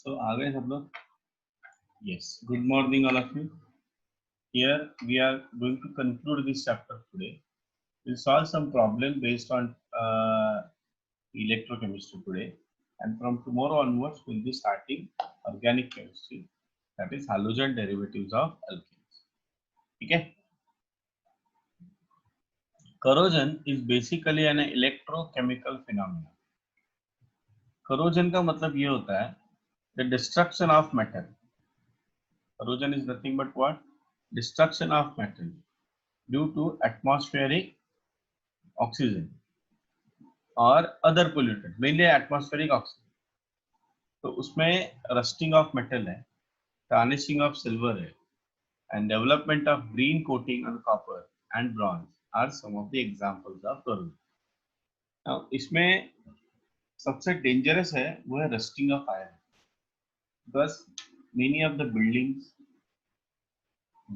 So आ गए सब लोग? Yes. Good morning all of you. Here we are going to conclude this chapter today. We'll solve some problem based on electrochemistry today, and from tomorrow onwards we'll be starting organic chemistry, that is halogen derivatives of alkenes. Okay. Corrosion is basically an electrochemical phenomenon. Corrosion का मतलब ये होता है the destruction of metal. Corrosion is nothing but what? Destruction of metal due to atmospheric oxygen or other pollutant, mainly atmospheric oxygen. तो उसमें rusting of metal है, tarnishing of silver है, and development of green coating on copper and bronze are some of the examples of corrosion. Now इसमें सबसे dangerous है वो है rusting of iron, because many of the buildings,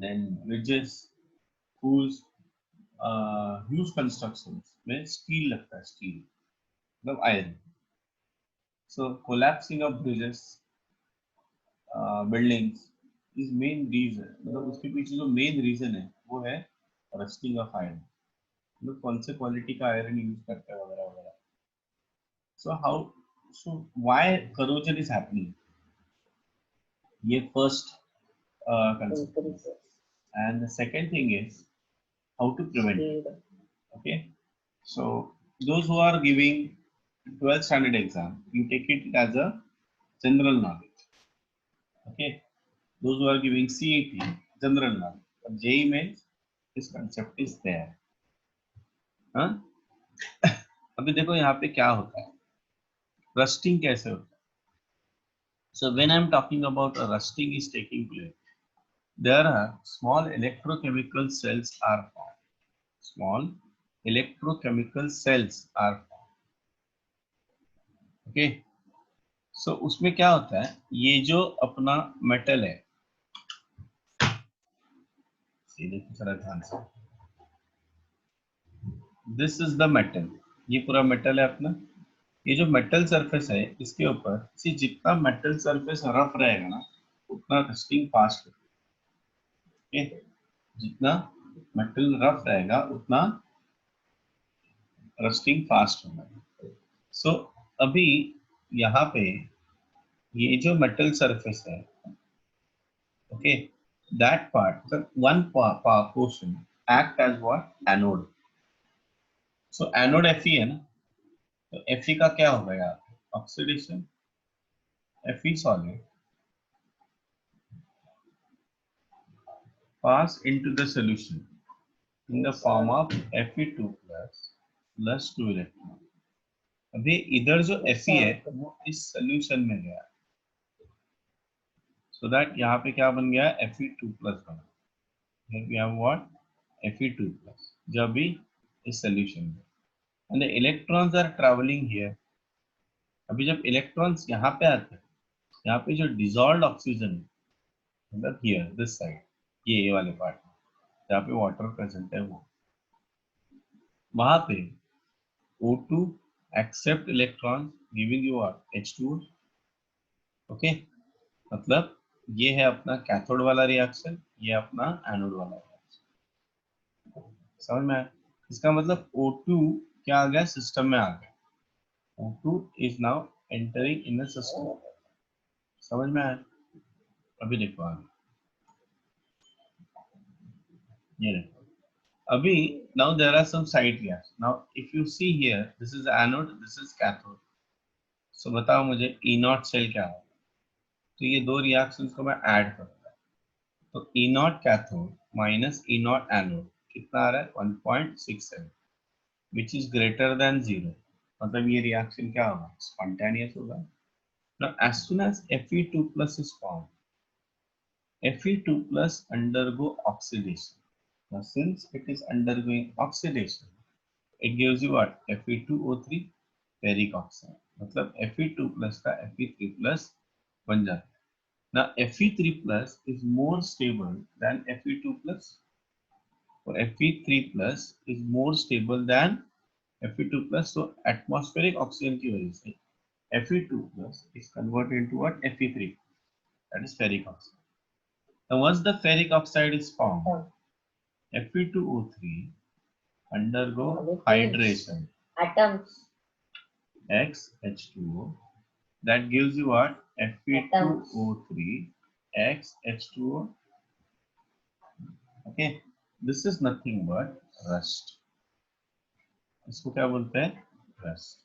then bridges, schools, huge constructions में steel लगता है, steel मतलब iron. So collapsing of bridges, buildings is main reason. मतलब उसके पीछे जो मेन रीजन है वो है रस्टिंग ऑफ आयरन. मतलब कौन से क्वालिटी का आयरन यूज करते हैं वगैरह वगैरह. So why corrosion is happening? ये first concept. And the second thing is how to prevent it. Okay. So those who are giving 12th standard exam, you take it as a general knowledge. Okay. Those who are giving CET, general knowledge. But JEE means this concept is there. हाँ? अभी देखो यहाँ पे क्या होता है, rusting कैसे होता है. So when I'm talking about a rusting is taking place, there are small electrochemical cells are formed. Small electrochemical cells are formed. Okay. So उसमें क्या होता है, ये जो अपना मेटल है, ये देखो जरा ध्यान से, दिस इज द मेटल, ये पूरा मेटल है अपना. ये जो मेटल सरफेस है इसके ऊपर जितना मेटल सरफेस रफ रहेगा ना उतना रस्टिंग फास्ट होगा. जितना मेटल रफ रहेगा उतना रस्टिंग फास्ट होगा. सो अभी यहाँ पे ये जो मेटल सरफेस है, okay, that part, one portion act as what, anode. So anode Fe है ना, तो Fe का क्या होगा यार, ऑक्सीडेशन. Fe solid pass into the solution in the form of Fe2 plus 2 electron. अभी इधर जो Fe है वो इस सोल्यूशन में गया, so that यहाँ पे क्या बन गया, Fe2 प्लस बना. Here we have what, Fe2 plus, जब भी इस सोल्यूशन में, and the electrons are traveling here. अभी जब इलेक्ट्रॉन्स यहाँ पे आते हैं, यहाँ पे जो डिसॉल्व्ड ऑक्सीजन है, मतलब हियर दिस साइड, ये वाले पार्ट जहाँ पे वाटर प्रेजेंट है, वो वहां पे O2 accept electrons giving you what, H2O. Okay. मतलब ये है अपना कैथोड वाला रिएक्शन, ये अपना एनोड वाला रिएक्शन. समझ में आया? इसका मतलब O2 क्या आ गया, सिस्टम में आ गया. O2 is now entering in the system. समझ में आया? अभी देखो आगे, ये देखो अभी, now there are some side reactions. Now if you see here, this is anode, this is cathode. So बताओ मुझे E0 सेल क्या होगा. तो ये दो रिएक्शंस को मैं ऐड करूंगा, तो E0 cathode minus E0 anode कितना आ रहा है, 1.67, विच इज ग्रेटर देन 0. मतलब ये रिएक्शन क्या होगा, स्पॉन्टेनियस होगा. Now as soon as Fe2 plus is formed, Fe2 plus undergo oxidation. Now since it is undergoing oxidation, it gives you what, Fe2O3 ferric oxide. मतलब Fe2 plus का Fe3 plus बन जाता है. Now Fe3 plus is more stable than Fe2 plus, or Fe3 plus is more stable than Fe2 plus. So atmospheric oxygen की वजह से Fe2 plus is converted into what? Fe3, that is ferric oxide. Now once the ferric oxide is formed, Fe2O3 undergo hydration, Atoms. XH2O, that gives you what? Fe2O3 XH2O. Okay, this is nothing but rust. इसको क्या बोलते हैं? Rust.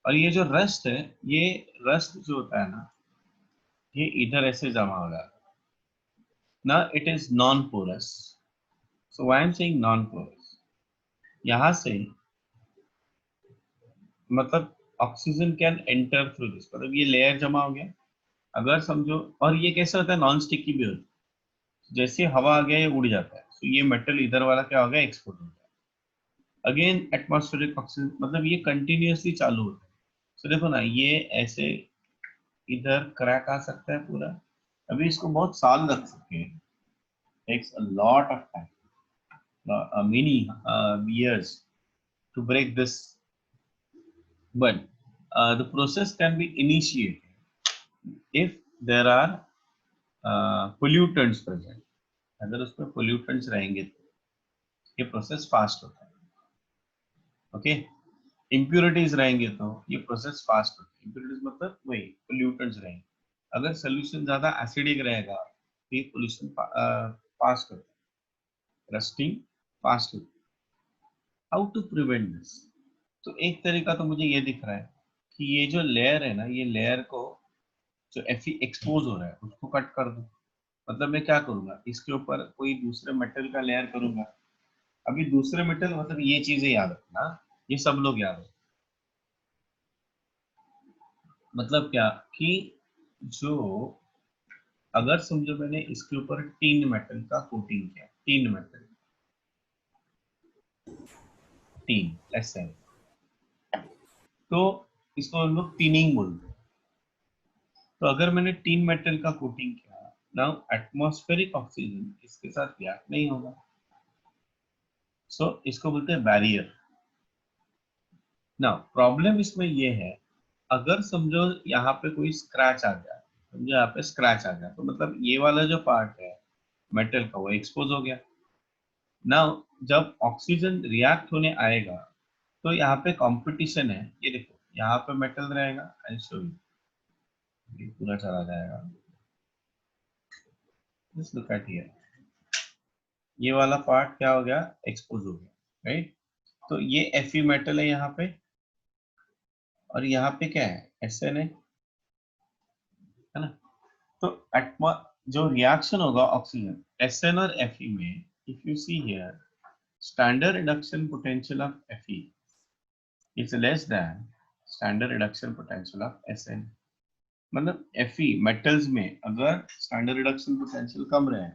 और ये जो rust है, ये rust जो होता है ना, ये इधर ऐसे जमा हो रहा है. Now it is non-porous. So why I'm saying non-porous? यहाँ से मतलब oxygen can enter through this, मतलब ये लेयर जमा हो गया. अगर समझो, और ये कैसे होता है? नॉन स्टिकी भी होता है. जैसे हवा आ गया ये उड़ जाता है. तो ये मेटल इधर वाला क्या हो गया? एक्सपोर्ट हो गया. अगेन एटमॉस्फेरिक ऑक्सीजन, मतलब ये कंटिन्यूअसली चालू होता है. तो देखो ना, ये ऐसे इधर क्रैक आ सकता है पूरा. अभी इसको बहुत साल लग सकते हैं. Takes a lot of time, many years to break this, but the process can be initiated if there are pollutants present. अगर उसमें pollutants रहेंगे तो ये प्रोसेस फास्ट होता है. ओके, इम्प्योरिटीज रहेंगे तो ये प्रोसेस फास्ट होता है. इम्प्योरिटीज मतलब वही पोल्यूटेंट्स रहेंगे. अगर सोल्यूशन ज्यादा एसिडिक रहेगा तो ये पोल्यूशन फास्ट होता है, रस्टिंग फास्ट होता है. How to prevent this? तो एक तरीका तो मुझे ये दिख रहा है कि ये जो लेयर है ना, ये लेयर को जो Fe एक्सपोज हो रहा है उसको कट कर दूं. मतलब मैं क्या करूंगा, इसके ऊपर कोई दूसरे मेटल का लेयर करूंगा. अभी दूसरे मेटल मतलब ये चीजें याद रखना, ये सब लोग याद रखना. मतलब क्या कि जो, अगर समझो मैंने इसके ऊपर टीन मेटल का कोटिंग किया, टीन मेटल, टीन SN, तो इसको हम लोग टीनिंग बोलते हैं. तो अगर मैंने टीन मेटल का कोटिंग किया, नाउ एटमॉस्फेरिक ऑक्सीजन इसके साथ रिएक्ट नहीं होगा. सो इसको बोलते हैं बैरियर. नाउ प्रॉब्लम इसमें ये है, अगर समझो यहाँ पे कोई स्क्रैच आ गया, समझो यहाँ पे स्क्रैच आ गया, तो मतलब ये वाला जो पार्ट है मेटल का वो एक्सपोज हो गया. नाउ जब ऑक्सीजन रिएक्ट होने आएगा तो यहाँ पे कंपटीशन है. ये देखो यहाँ पे मेटल रहेगा, आई शो यू, ये पूरा चला जाएगा. जस्ट लुक एट हियर, ये वाला पार्ट क्या हो गया? एक्सपोज हो गया, राइट? तो ये Fe मेटल है यहाँ पे, और यहाँ पे क्या है? SN है ना? तो एटमो जो रिएक्शन होगा ऑक्सीजन SN और Fe में, if you see here, standard reduction potential of Fe is less than standard reduction potential of SN. मतलब Fe metals में अगर standard reduction potential कम रहे,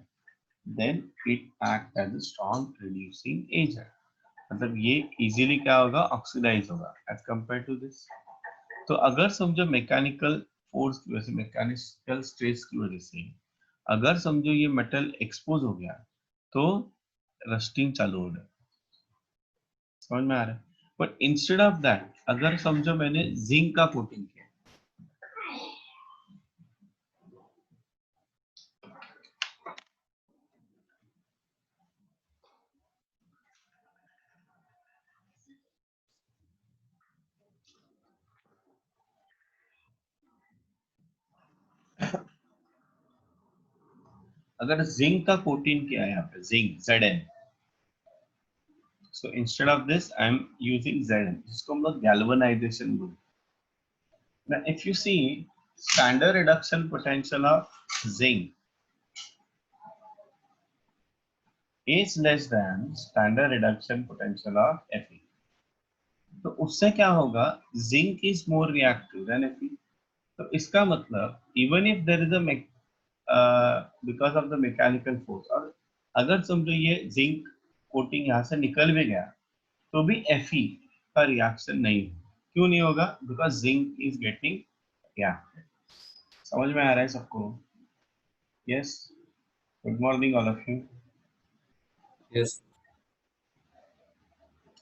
then it act as a strong reducing agent. मतलब ये easily क्या होगा? Oxidize होगा as compared to this. तो अगर समझो मैकेनिकल फोर्स की वजह से, मैकेनिकल स्ट्रेस की वजह से अगर समझो ये मेटल एक्सपोज हो गया, तो रस्टिंग चालू हो जाए. समझ में आ रहा है? बट इंस्टेड ऑफ दैट, अगर समझो मैंने जिंक का कोटिंग किया, अगर जिंक का कोटिंग किया है यहाँ पे, zinc Zn, so instead of this I am using Zn, जिसको हम लोग गैल्वेनाइजेशन बोलते हैं. Now if you see standard reduction potential of zinc is less than standard reduction potential of Fe. तो उससे क्या होगा? Zinc is more reactive than Fe. तो इसका मतलब even if there is a because of the mechanical force, और अगर समझो ये जिंक कोटिंग यहाँ से निकल भी गया तो भी Fe का रिएक्शन नहीं होगा. क्यों नहीं होगा? Because zinc is getting reacted. समझ में आ रहा है सबको? Yes. Good morning all of you. Yes.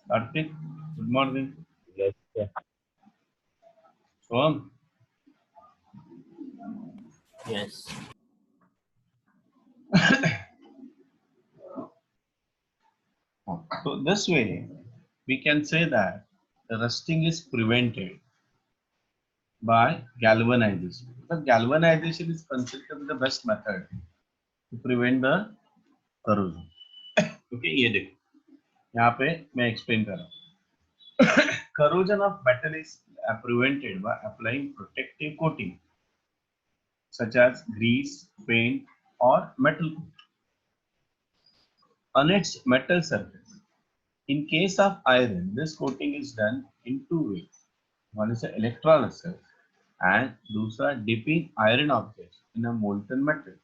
Kartik, good morning. Yes. Yeah. Firm. Yes. So this way, we can say that the rusting is prevented by galvanization. Because galvanization is considered the best method to prevent the corrosion. Okay, ये देखो यहाँ पे मैं explain कर रहा हूँ. Corrosion of metal is prevented by applying protective coating such as grease, paint, or metal coat on its metal surface. In case of iron, this coating is done in two ways. One is electrolysis and दूसरा dipping iron objects in a molten metal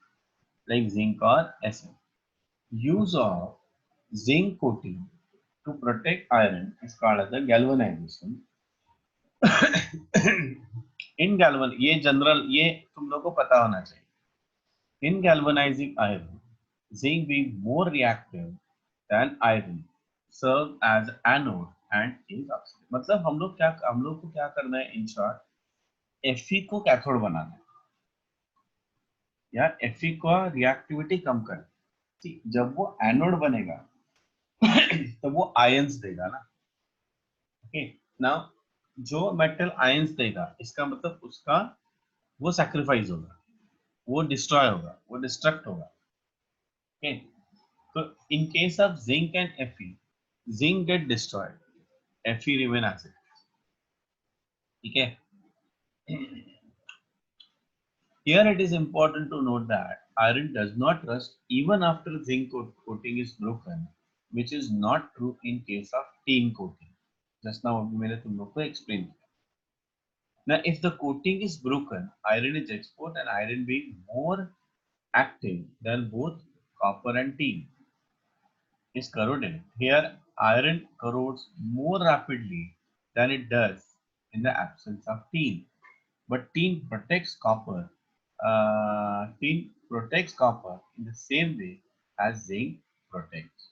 like zinc or Sn. Use of zinc coating to protect iron is called as a galvanization. In galvan ये general ये तुम लोग को पता होना चाहिए. In galvanizing iron, zinc being more reactive than iron serve as anode and is oxide. मतलब हम लोग को क्या करना है इन शॉर्ट Fe को कैथोड बनाना है या Fe को रिएक्टिविटी कम करना है. जब वो एनोड बनेगा तो वो आयंस देगा ना. ओके नाउ जो मेटल आयंस देगा इसका मतलब उसका वो सैक्रिफाइस होगा, वो डिस्ट्रॉय होगा, वो डिस्ट्रक्ट होगा. Okay so in case of zinc and Fe, zinc get destroyed, Fe remain as it is. ठीक है. Here it is important to note that iron does not rust even after zinc coating is broken, which is not true in case of tin coating. Just now मैंने तुम लोग को explain किया. Now, if the coating is broken, iron is exposed and iron being more active than both copper and tin is corroded. Here, iron corrodes more rapidly than it does in the absence of tin. But tin protects copper. Tin protects copper in the same way as zinc protects.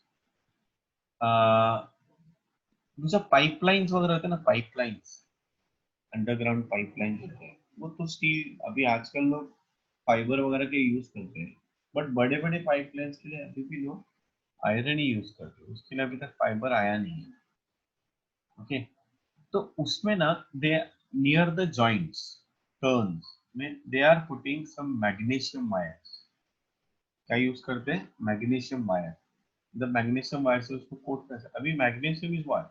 जो pipelines वगैरह होते हैं ना, pipelines underground pipelines होते हैं, वो तो steel अभी आजकल लोग फाइबर वगैरह के यूज करते हैं. बट बड़े बड़े पाइपलाइंस के लिए अभी भी लोग आयरन ही यूज करते हैं. उसके लिए अभी तक फाइबर आया नहीं है. ओके तो उसमें ना they near the joints turns में they are putting some magnesium wires. क्या यूज करते हैं? Magnesium wire. The magnesium wire से उसको कोट कर. अभी magnesium is what?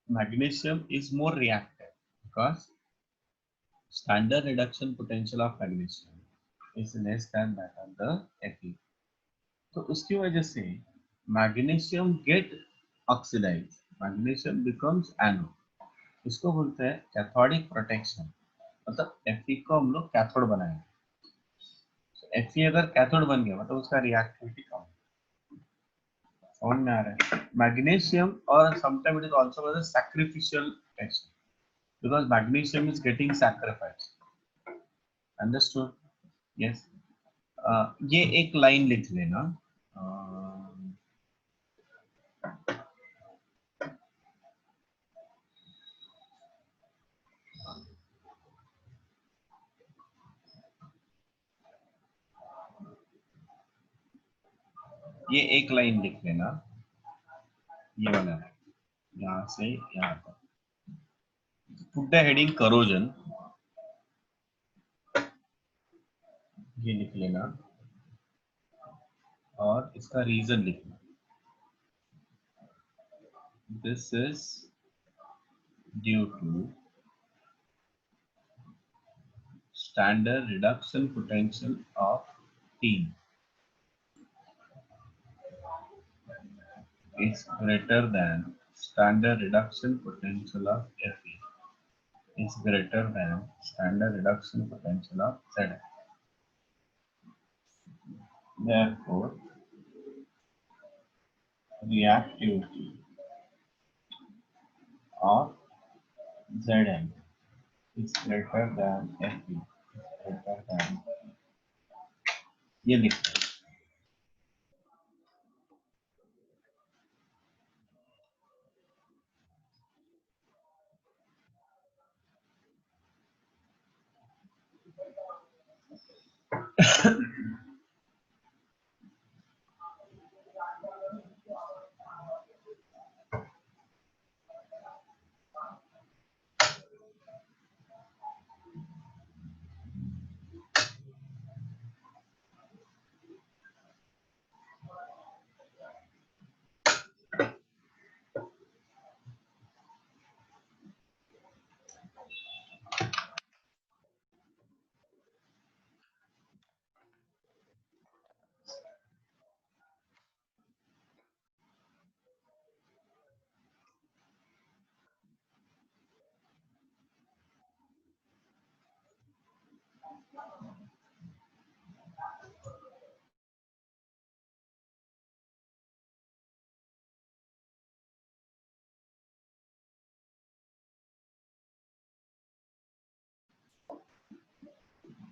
Magnesium is more reactive because standard reduction potential of magnesium is less than that of the Fe. तो उसकी वजह से magnesium get oxidise, magnesium becomes anode. इसको बोलते हैं कैथोडिक प्रोटेक्शन. मतलब Fe को हम लोग कैथोड बनाएंगे. Fe अगर कैथोड बन गया मतलब उसका रिएक्टिविटी कम. समझ में आ रहा है? मैग्नीशियम और sometime it is also called sacrificial protection because magnesium is getting sacrificed. Understood? Yes. ये एक लाइन लिख लेना. ये एक लाइन लिख लेना, ये वाला है, यहाँ से यहाँ तक. Put the heading corrosion. ये लिख लेना और इसका रीजन लिखना. This is due to standard reduction potential of tin is greater than standard reduction potential of Fe is greater than standard reduction potential of Zn. Therefore, reactivity of Zn is greater than Fe is greater than. ये लिखते हैं.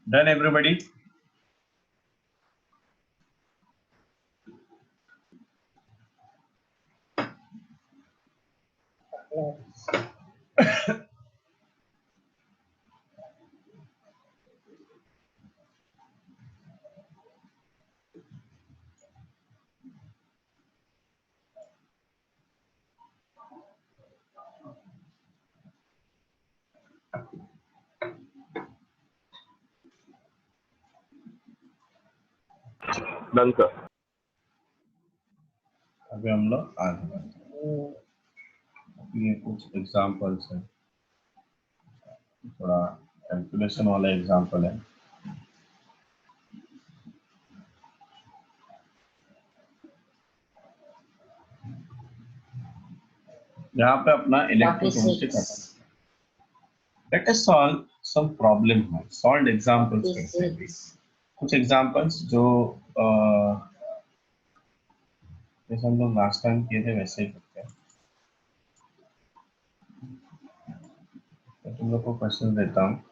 Done, everybody? Done sir. अभी हम लोग आगे बढ़ते हैं। ये कुछ एग्जांपल्स है, थोड़ा कैलकुलेशन वाला एग्जांपल है। यहाँ पे अपना इलेक्ट्रोकेमिस्ट्री खत्म। Let us solve some problem here. Solved examples करते हैं। कुछ एग्जांपल्स जो जैसे हम लोग लास्ट टाइम किए थे वैसे ही करते हैं। तो तुम लोग को क्वेश्चन देता हूँ।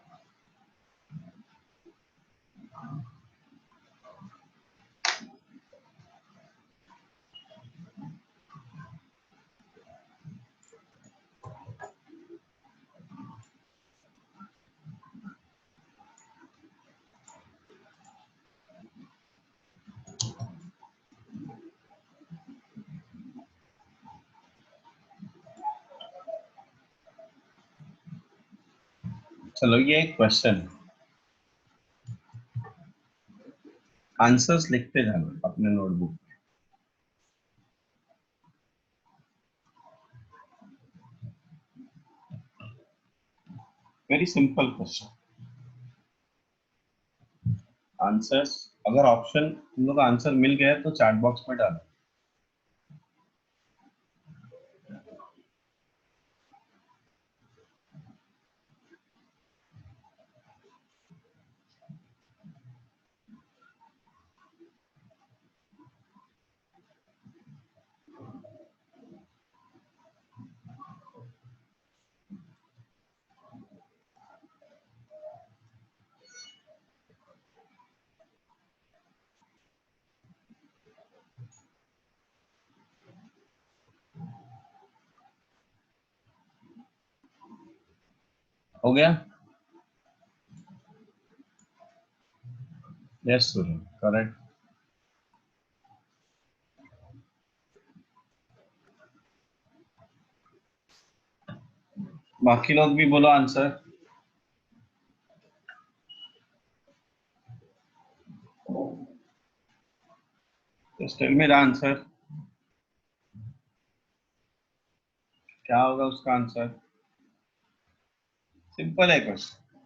चलो ये एक क्वेश्चन, आंसर्स लिखते जाना अपने नोटबुक में। Very simple question. आंसर्स, अगर ऑप्शन तुम लोग आंसर मिल गया तो चैट बॉक्स में डालो। हो गया? Yes Suresh, correct. बाकी लोग भी बोलो answer. Just tell me the answer. क्या होगा उसका आंसर? सिंपल है क्वेश्चन।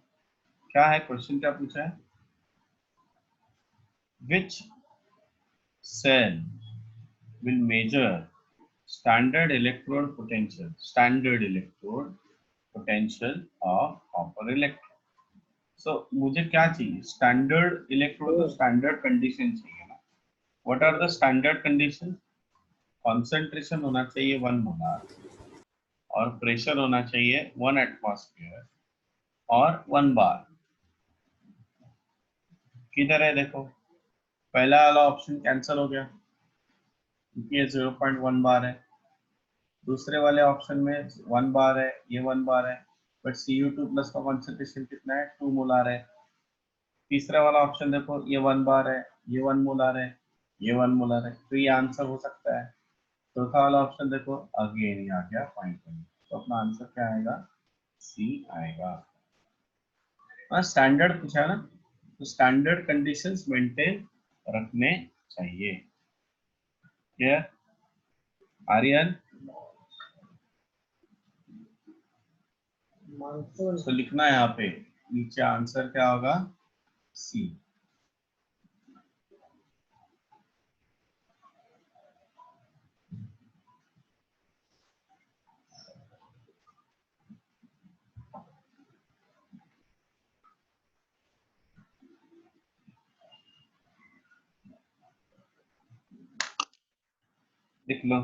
क्या है क्वेश्चन, क्या पूछा है? Which cell will measure standard electrode potential? Standard electrode potential of copper electrode. So मुझे क्या चाहिए? स्टैंडर्ड इलेक्ट्रोड, तो स्टैंडर्ड कंडीशन चाहिए ना। What are the standard condition? Concentration होना चाहिए 1 मोलार और प्रेशर होना चाहिए 1 एटमॉस्फेयर और 1 बार। किधर है देखो, पहला वाला ऑप्शन कैंसिल हो गया क्योंकि ये 0.1 बार है। दूसरे वाले ऑप्शन में 1 बार है, ये 1 बार है, बट Cu2 प्लस का कॉन्सेंट्रेशन कितना है? 2 मोलार है। तीसरा वाला ऑप्शन देखो, ये 1 बार है, ये 1 मोलर है, ये 1 मोलर है, तो ये आंसर हो सकता है। चौथा वाला ऑप्शन देखो, अगेन ये आ गया 0.1, तो अपना आंसर क्या आएगा, सी आएगा। हाँ, स्टैंडर्ड पूछा है ना, तो स्टैंडर्ड कंडीशंस मेंटेन रखने चाहिए। क्लियर? आर्यन, तो लिखना है यहाँ पे नीचे आंसर क्या होगा, सी। लिख लो।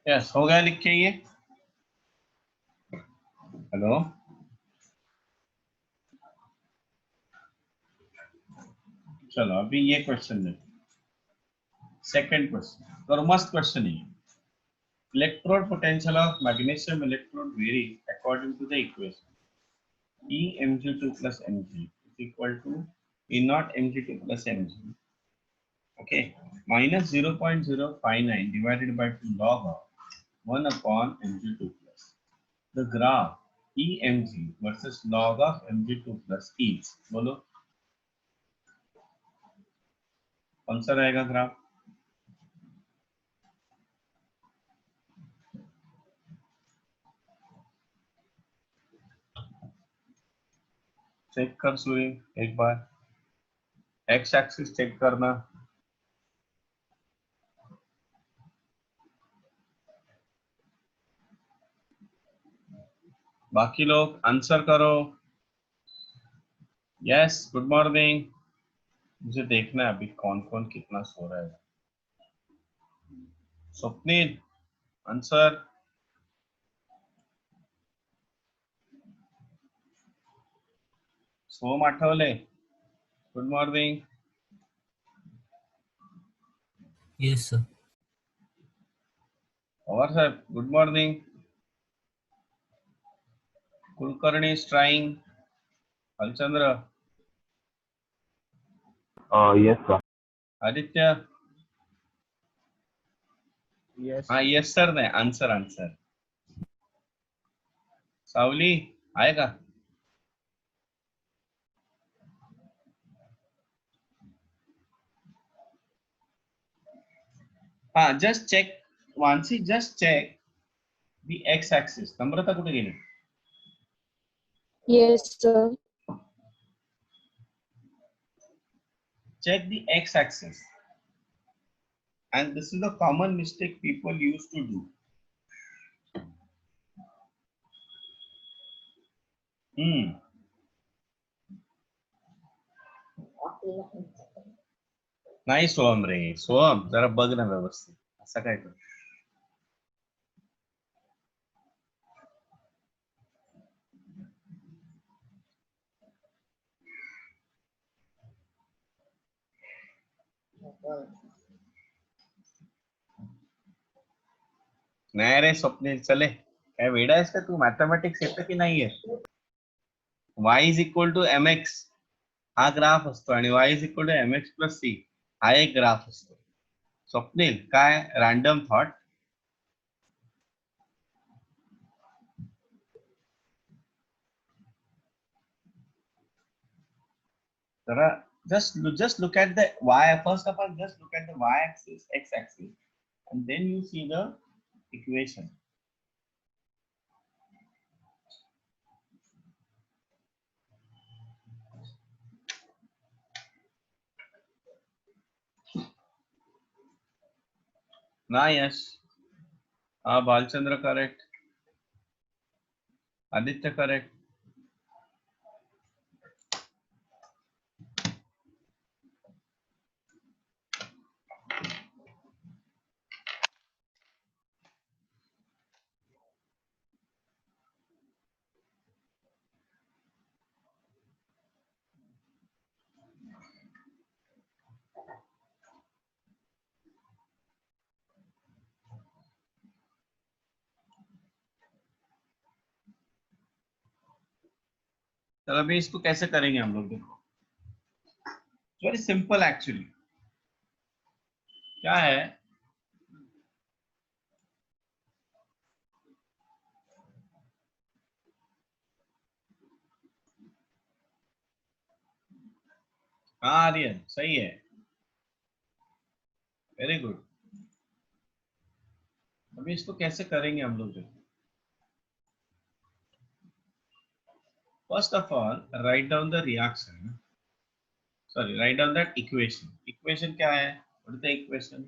यस, हो गया लिख के ये। हेलो, चलो अभी ये क्वेश्चन देखो। सेकंड क्वेश्चन और मस्त क्वेश्चन है। Electrode potential of magnesium electrode varies according to the equation E Mg2 plus Mg is equal to E naught Mg2 plus Mg. Okay, minus 0.059 divided by 2 log of 1 upon Mg2 plus. The graph EMG versus log of Mg2 plus is, बोलो कौन सा रहेगा graph? Check कर सूर्य एक बार, x axis check करना। बाकी लोग answer करो। Yes, good morning. मुझे देखना है अभी कौन कौन कितना सो रहा है। Swapnil, answer. Som Athawale, good morning. Yes, sir. Pawar साहब, good morning. Kulkarni is trying. Halchandra, Yes, sir. Aditya, Yes. हाँ यस सर ने आंसर आंसर। सावली आएगा? हाँ, just check Vansi, just check the x axis. Namrata कुठे गेली? Yes, sir. Check the x axis, and this is the common mistake people used to do. नाही सोहम रे, सोहम जरा बघ ना व्यवस्थित, असं काय कर. नाही रे स्वप्नील, चले काय वेडा आहेस का तू? मॅथमॅटिक्स येतं की नाहीये? y is equal to M X हा ग्राफ असतो आणि y is equal to M X plus C हा एक ग्राफ असतो. स्वप्नील काय रॅन्डम थॉट? जरा just look at the y. First of all, just look at the y axis, x axis, and then you see the equation. ना यश, Balchandra correct, Aditya correct. चलो अभी इसको कैसे करेंगे हम लोग, देखो वेरी सिंपल एक्चुअली. क्या है, हाँ आर्यन सही है, वेरी गुड. अभी इसको कैसे करेंगे हम लोग, देखो. First of all write down the reaction, sorry write down that equation. Equation क्या है, what is the equation?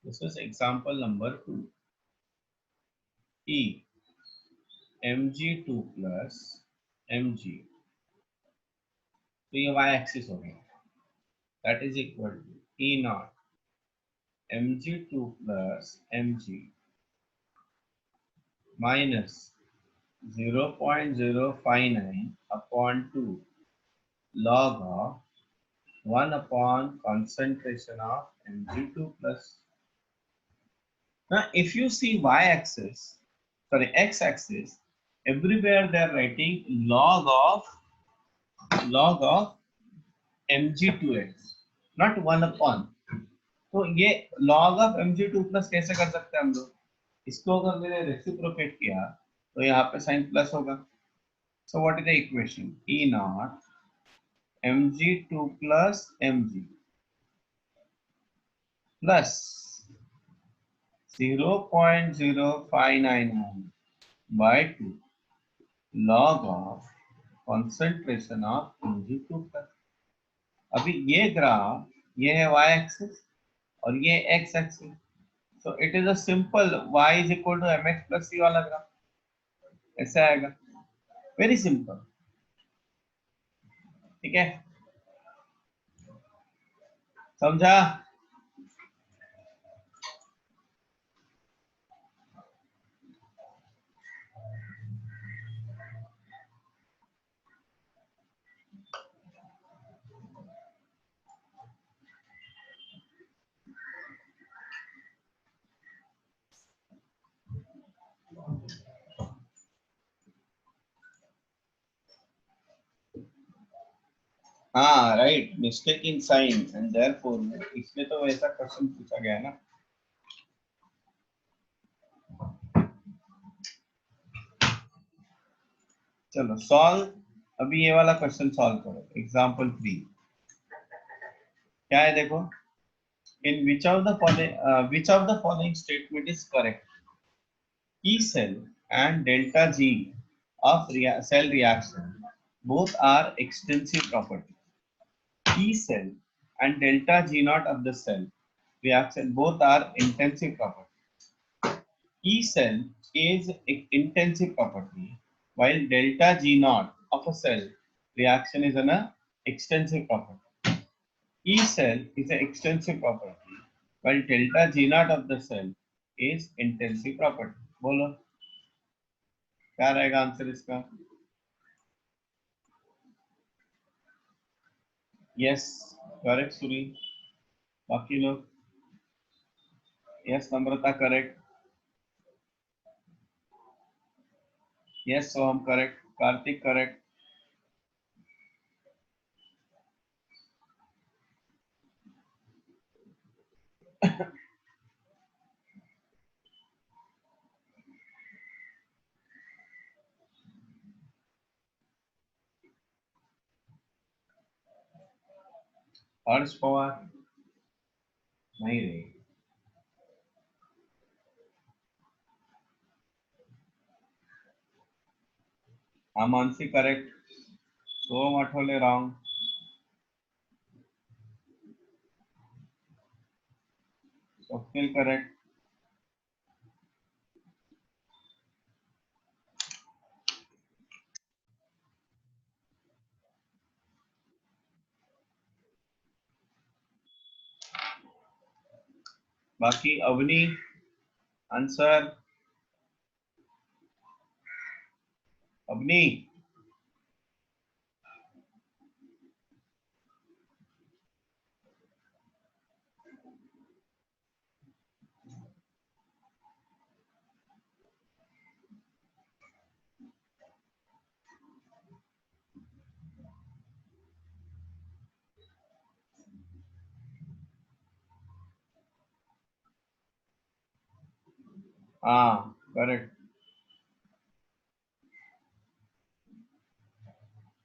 This is example number 2. E mg2 plus mg, तो ये y एक्सिस हो गया, that is equal to E not mg2 plus mg minus 0.059 upon 2 log of 1 upon concentration of mg2 plus. Now if you see y-axis, sorry x-axis, everywhere they are writing log of mg2x, not 1 upon. तो ये log of mg2 plus कैसे कर सकते हैं हम लोग? इसको अगर मैंने रेसिप्रोकेट किया तो यहाँ पे साइन प्लस होगा. So what is the equation? E naught mg2 plus mg plus 0.0591 by 2 log of concentration of mg2 plus. अभी ये ग्राफ, ये है y एक्सिस और ये x axis, so it is a simple y is equal to mx plus c वाला ग्राफ. ऐसे आएगा, वेरी सिंपल. ठीक है, समझा? हाँ right, mistake in sign and therefore, इसमें तो वैसा क्वेश्चन पूछा गया है ना. चलो सॉल्व, अभी ये वाला क्वेश्चन सॉल्व करो. एग्जांपल 3 क्या है देखो. इन which of the following statement is correct? E cell and delta G of cell reaction both are extensive property. E cell and delta G naught of the cell reaction both are intensive property. E cell is intensive property while delta G naught of a cell reaction is an extensive property. E cell is an extensive property while delta G naught of the cell is intensive property. बोलो क्या रहेगा answer इसका? Yes correct सुरी. बाकी लोग? Yes नम्रता correct, yes सोहम correct, Kartik correct, हर्ष पवार नहीं रही, आमानसी correct, सोहम Athawale wrong, Swapnil correct, बाकी अवनी आंसर, अवनी हाँ करेक्ट,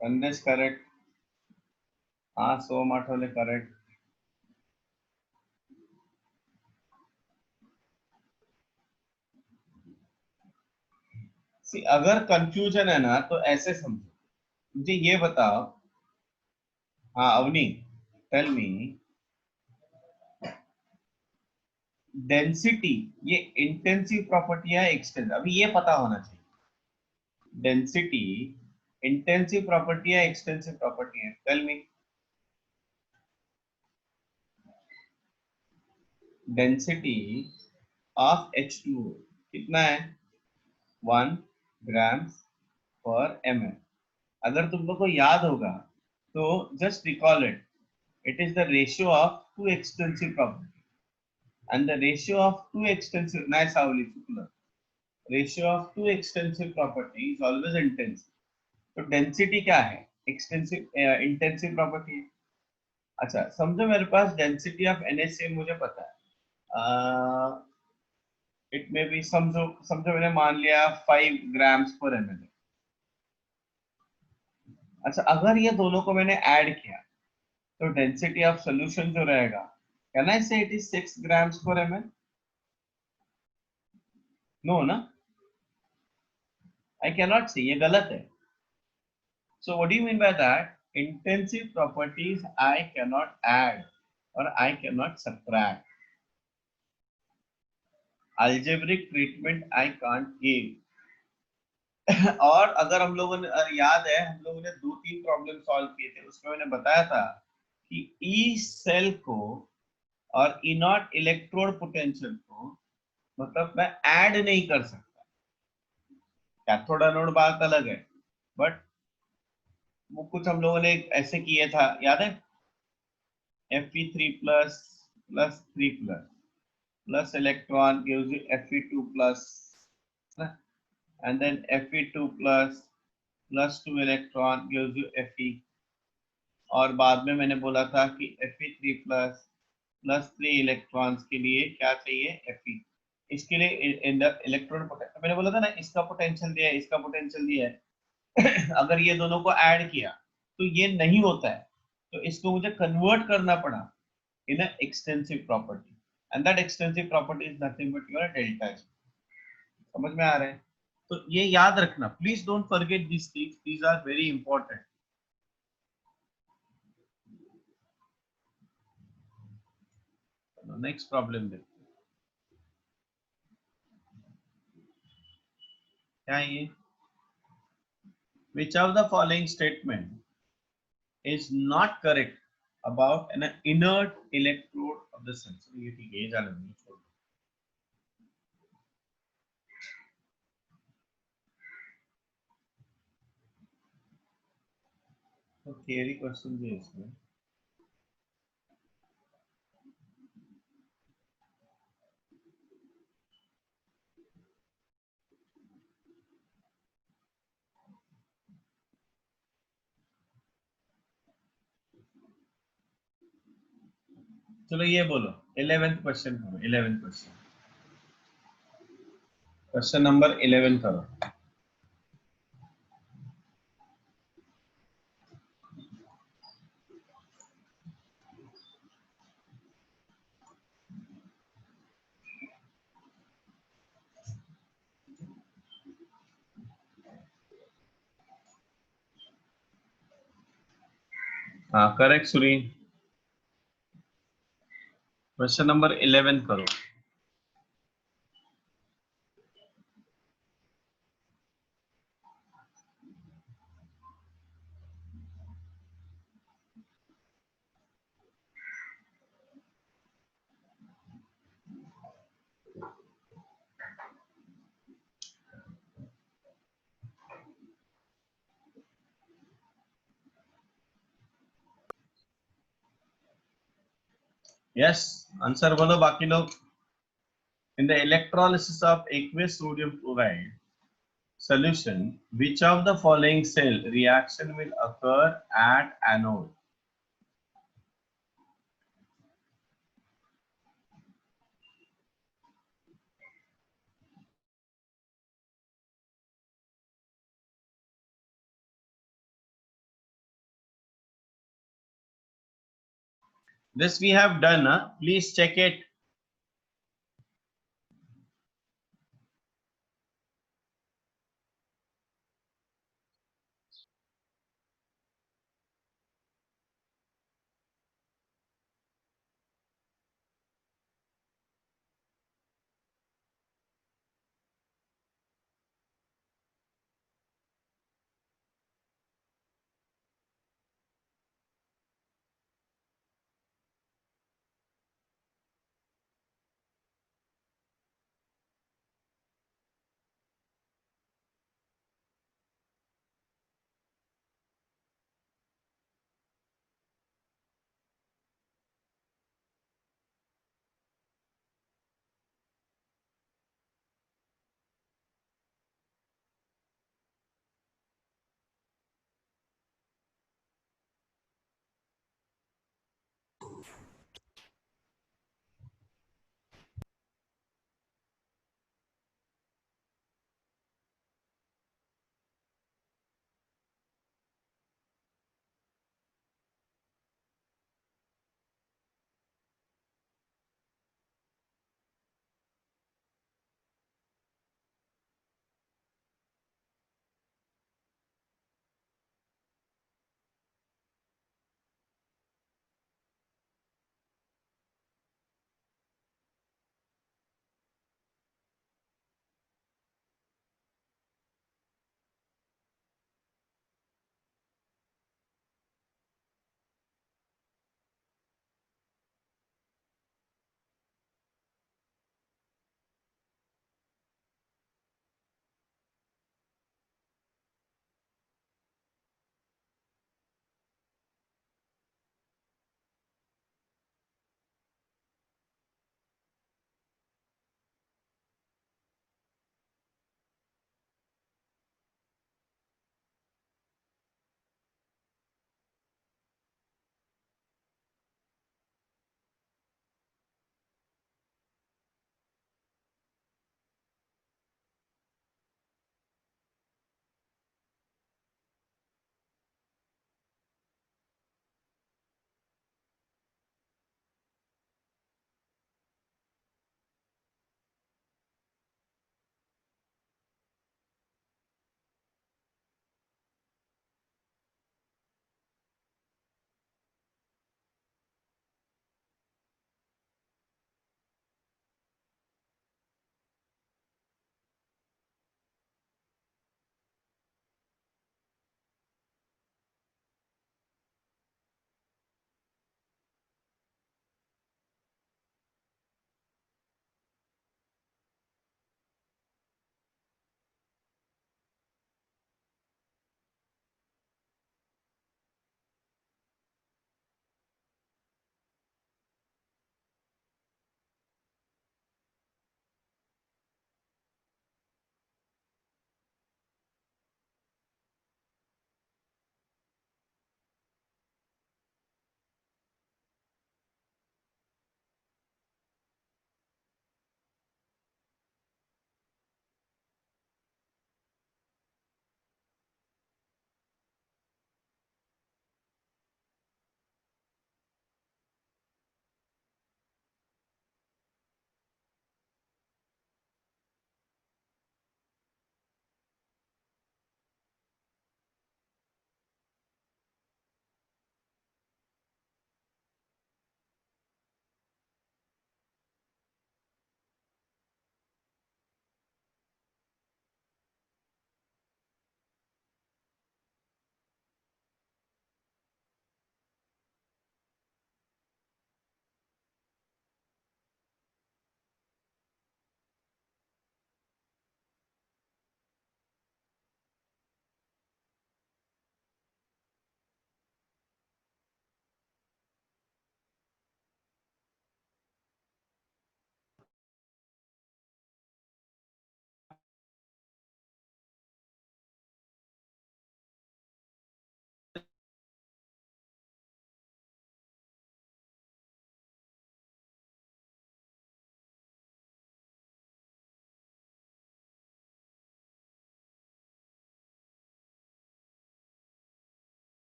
संदेश करेक्ट, हाँ सोहम आठवले करेक्ट। अगर कंफ्यूजन है ना तो ऐसे समझो, मुझे ये बताओ, हाँ अवनी टेल मी, डेंसिटी ये इंटेंसिव प्रॉपर्टी है एक्सटेंसिव, अभी ये पता होना चाहिए, डेंसिटी इंटेंसिव प्रॉपर्टी है एक्सटेंसिव प्रॉपर्टी है, tell me. Density of H2O कितना है? 1 ग्राम पर ml। अगर तुम लोग को याद होगा तो just recall it, it is the ratio of two extensive properties, and the ratio of two extensive, nice Avli Shukla, ratio of two extensive property is always intensive। तो डेंसिटी क्या है? एक्सटेंसिव इंटेंसिव प्रॉपर्टी है। अच्छा समझो मेरे पास density of NaCl मुझे पता है, इट में भी समझो समझो मैंने मान लिया 5 ग्राम्स पर ml। अच्छा अगर ये दोनों को मैंने ऐड किया तो डेंसिटी ऑफ सॉल्यूशन जो रहेगा, कैन आई से इट इज 6 ग्राम्स पर ml? नो ना, आई कैन नॉट से, ये गलत है। So what do you mean by that? Intensive properties I cannot add or I cannot subtract. Algebraic treatment I can't give. और अगर हम लोगों ने याद है हम लोगों ने 2-3 प्रॉब्लम सॉल्व किए थे, उसमें मैंने बताया था कि ई सेल को और इनॉट इलेक्ट्रोड पोटेंशियल को मतलब मैं ऐड नहीं कर सकता। कैथोड एनोड बात अलग है, बट वो कुछ हम लोगों ने ऐसे किए था, याद है? Fe3 plus plus 3 plus plus electron gives you Fe2 plus, and then Fe2 plus plus 2 electron gives you Fe, और बाद में मैंने बोला था कि Fe3 plus plus 3 इलेक्ट्रॉन्स के लिए क्या चाहिए? Fe। इसके लिए इलेक्ट्रॉन पोटेंशियल मैंने बोला था ना, इसका पोटेंशियल दिया है, इसका पोटेंशियल दिया है। अगर ये दोनों को ऐड किया तो ये नहीं होता है, तो इसको मुझे कन्वर्ट करना पड़ा in an extensive property, and that extensive property is nothing but your delta G। समझ में आ रहा है? तो ये याद रखना, please don't forget these things, these are very important। Next problem देखते हैं, क्या है ये? Which of the following statement is not correct about an inert electrode of the cell? So ये ठीक है, ये जाने दो, छोड़ दो। तो थियरी क्वेश्चन भी है इसमें। चलो ये बोलो 11th क्वेश्चन करो 11th क्वेश्चन क्वेश्चन नंबर 11 करो हाँ करेक्ट सुरी क्वेश्चन नंबर 11 करो यस आंसर बोलो बाकी लोग in the electrolysis of aqueous sodium chloride solution which of the following cell reaction will occur at anode this we have done please check it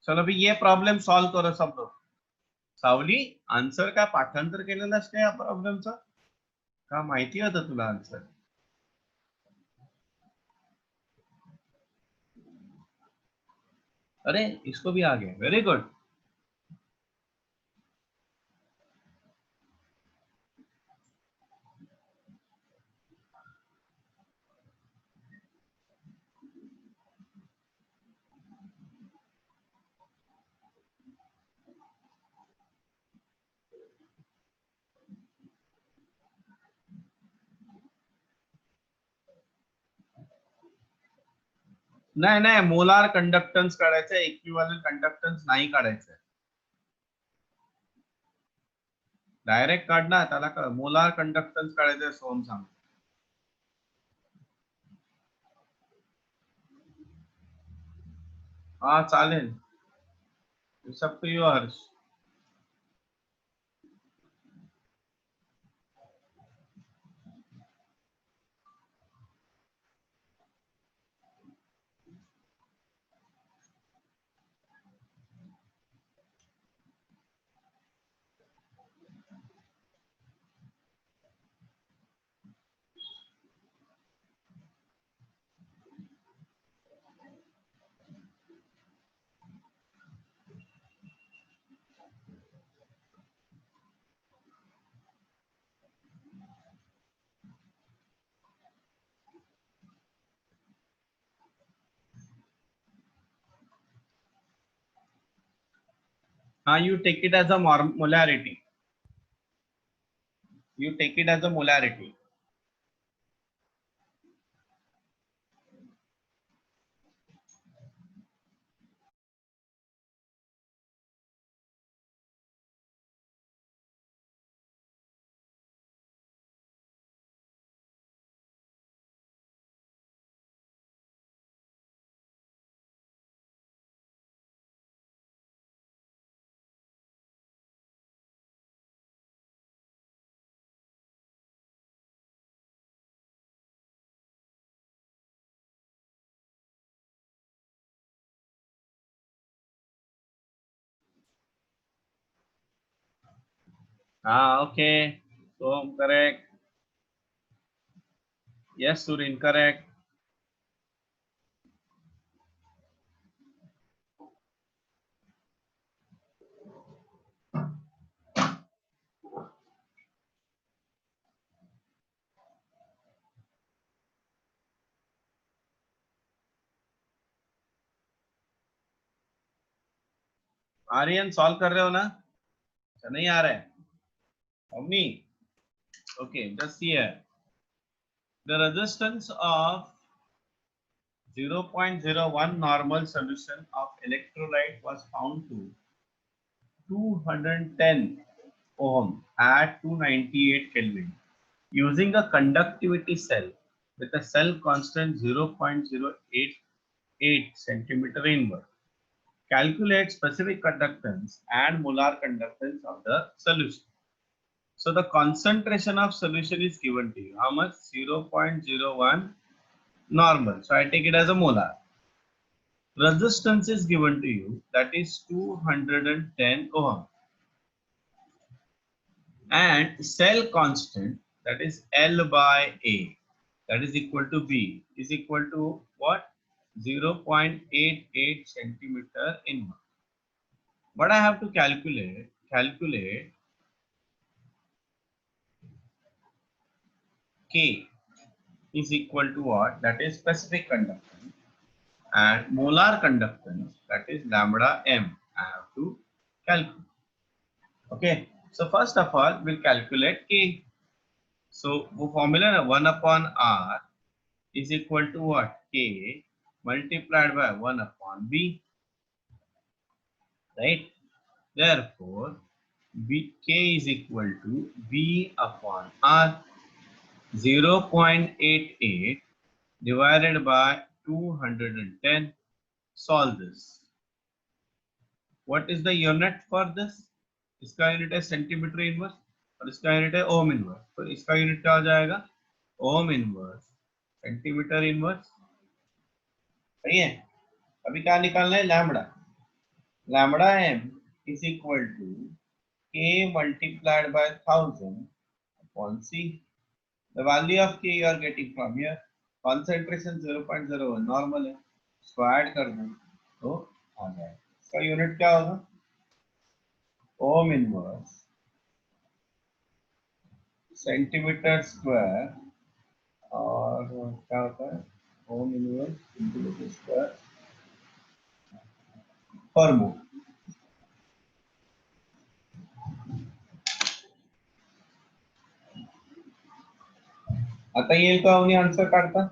चलो अभी ये प्रॉब्लेम सॉल्व करो सब लोग. सावली, आन्सर काय पाठांतर केलेलंस का या प्रॉब्लेमचं? का माहिती होतं तुला आन्सर? अरे इसको भी आ गया, वेरी गुड. नाही नाही, मोलार कंडक्टन्स काढायचं, इक्विव्हॅलेंट कंडक्टन्स नाही काढायचं. डायरेक्ट काढ ना, त्याला मोलार कंडक्टन्स काढायचं सोहम सांग. हा चालेल. It's up to you Harsh. You take it as a molarity. You take it as a molarity. Okay. So correct. Yes, Surin, correct. Aryan solve कर रहे हो ना? नहीं आ रहा है. Avni. Okay, just see here. The resistance of 0.01 normal solution of electrolyte was found to 210 ohm at 298 Kelvin using a conductivity cell with a cell constant 0.088 centimeter inverse. Calculate specific conductance and molar conductance of the solution. So the concentration of solution is given to you. How much? 0.01 normal. So I take it as a molar. Resistance is given to you, that is 210 ohm. And cell constant, that is L by A, that is equal to B, is equal to what? 0.88 centimeter inverse. What I have to calculate K is equal to what? That is specific conductance, and molar conductance, that is lambda m. I have to calculate. Okay, so first of all we'll calculate K. So the formula 1 upon R is equal to what? K multiplied by 1 upon B, right? Therefore K is equal to B upon R. 0.88 divided by 210. Solve this. What is the unit for this? इसका unit है centimetre inverse और इसका unit है ohm inverse. तो इसका unit क्या हो जाएगा? Ohm inverse centimetre inverse. सही है. अभी क्या निकालना है? Lambda. lambda m is equal to k multiplied by 1000 upon c. The value of k you are getting from here. Concentration 0.01 normal है, इसको ऐड कर दो तो आ जाएगा. इसका यूनिट क्या होगा? ओम इनवर्स सेंटीमीटर स्क्वायर, और क्या होता है ओम इनवर्स सेंटीमीटर स्क्वायर पर मोल. आता येईल का कोणी आन्सर काढता?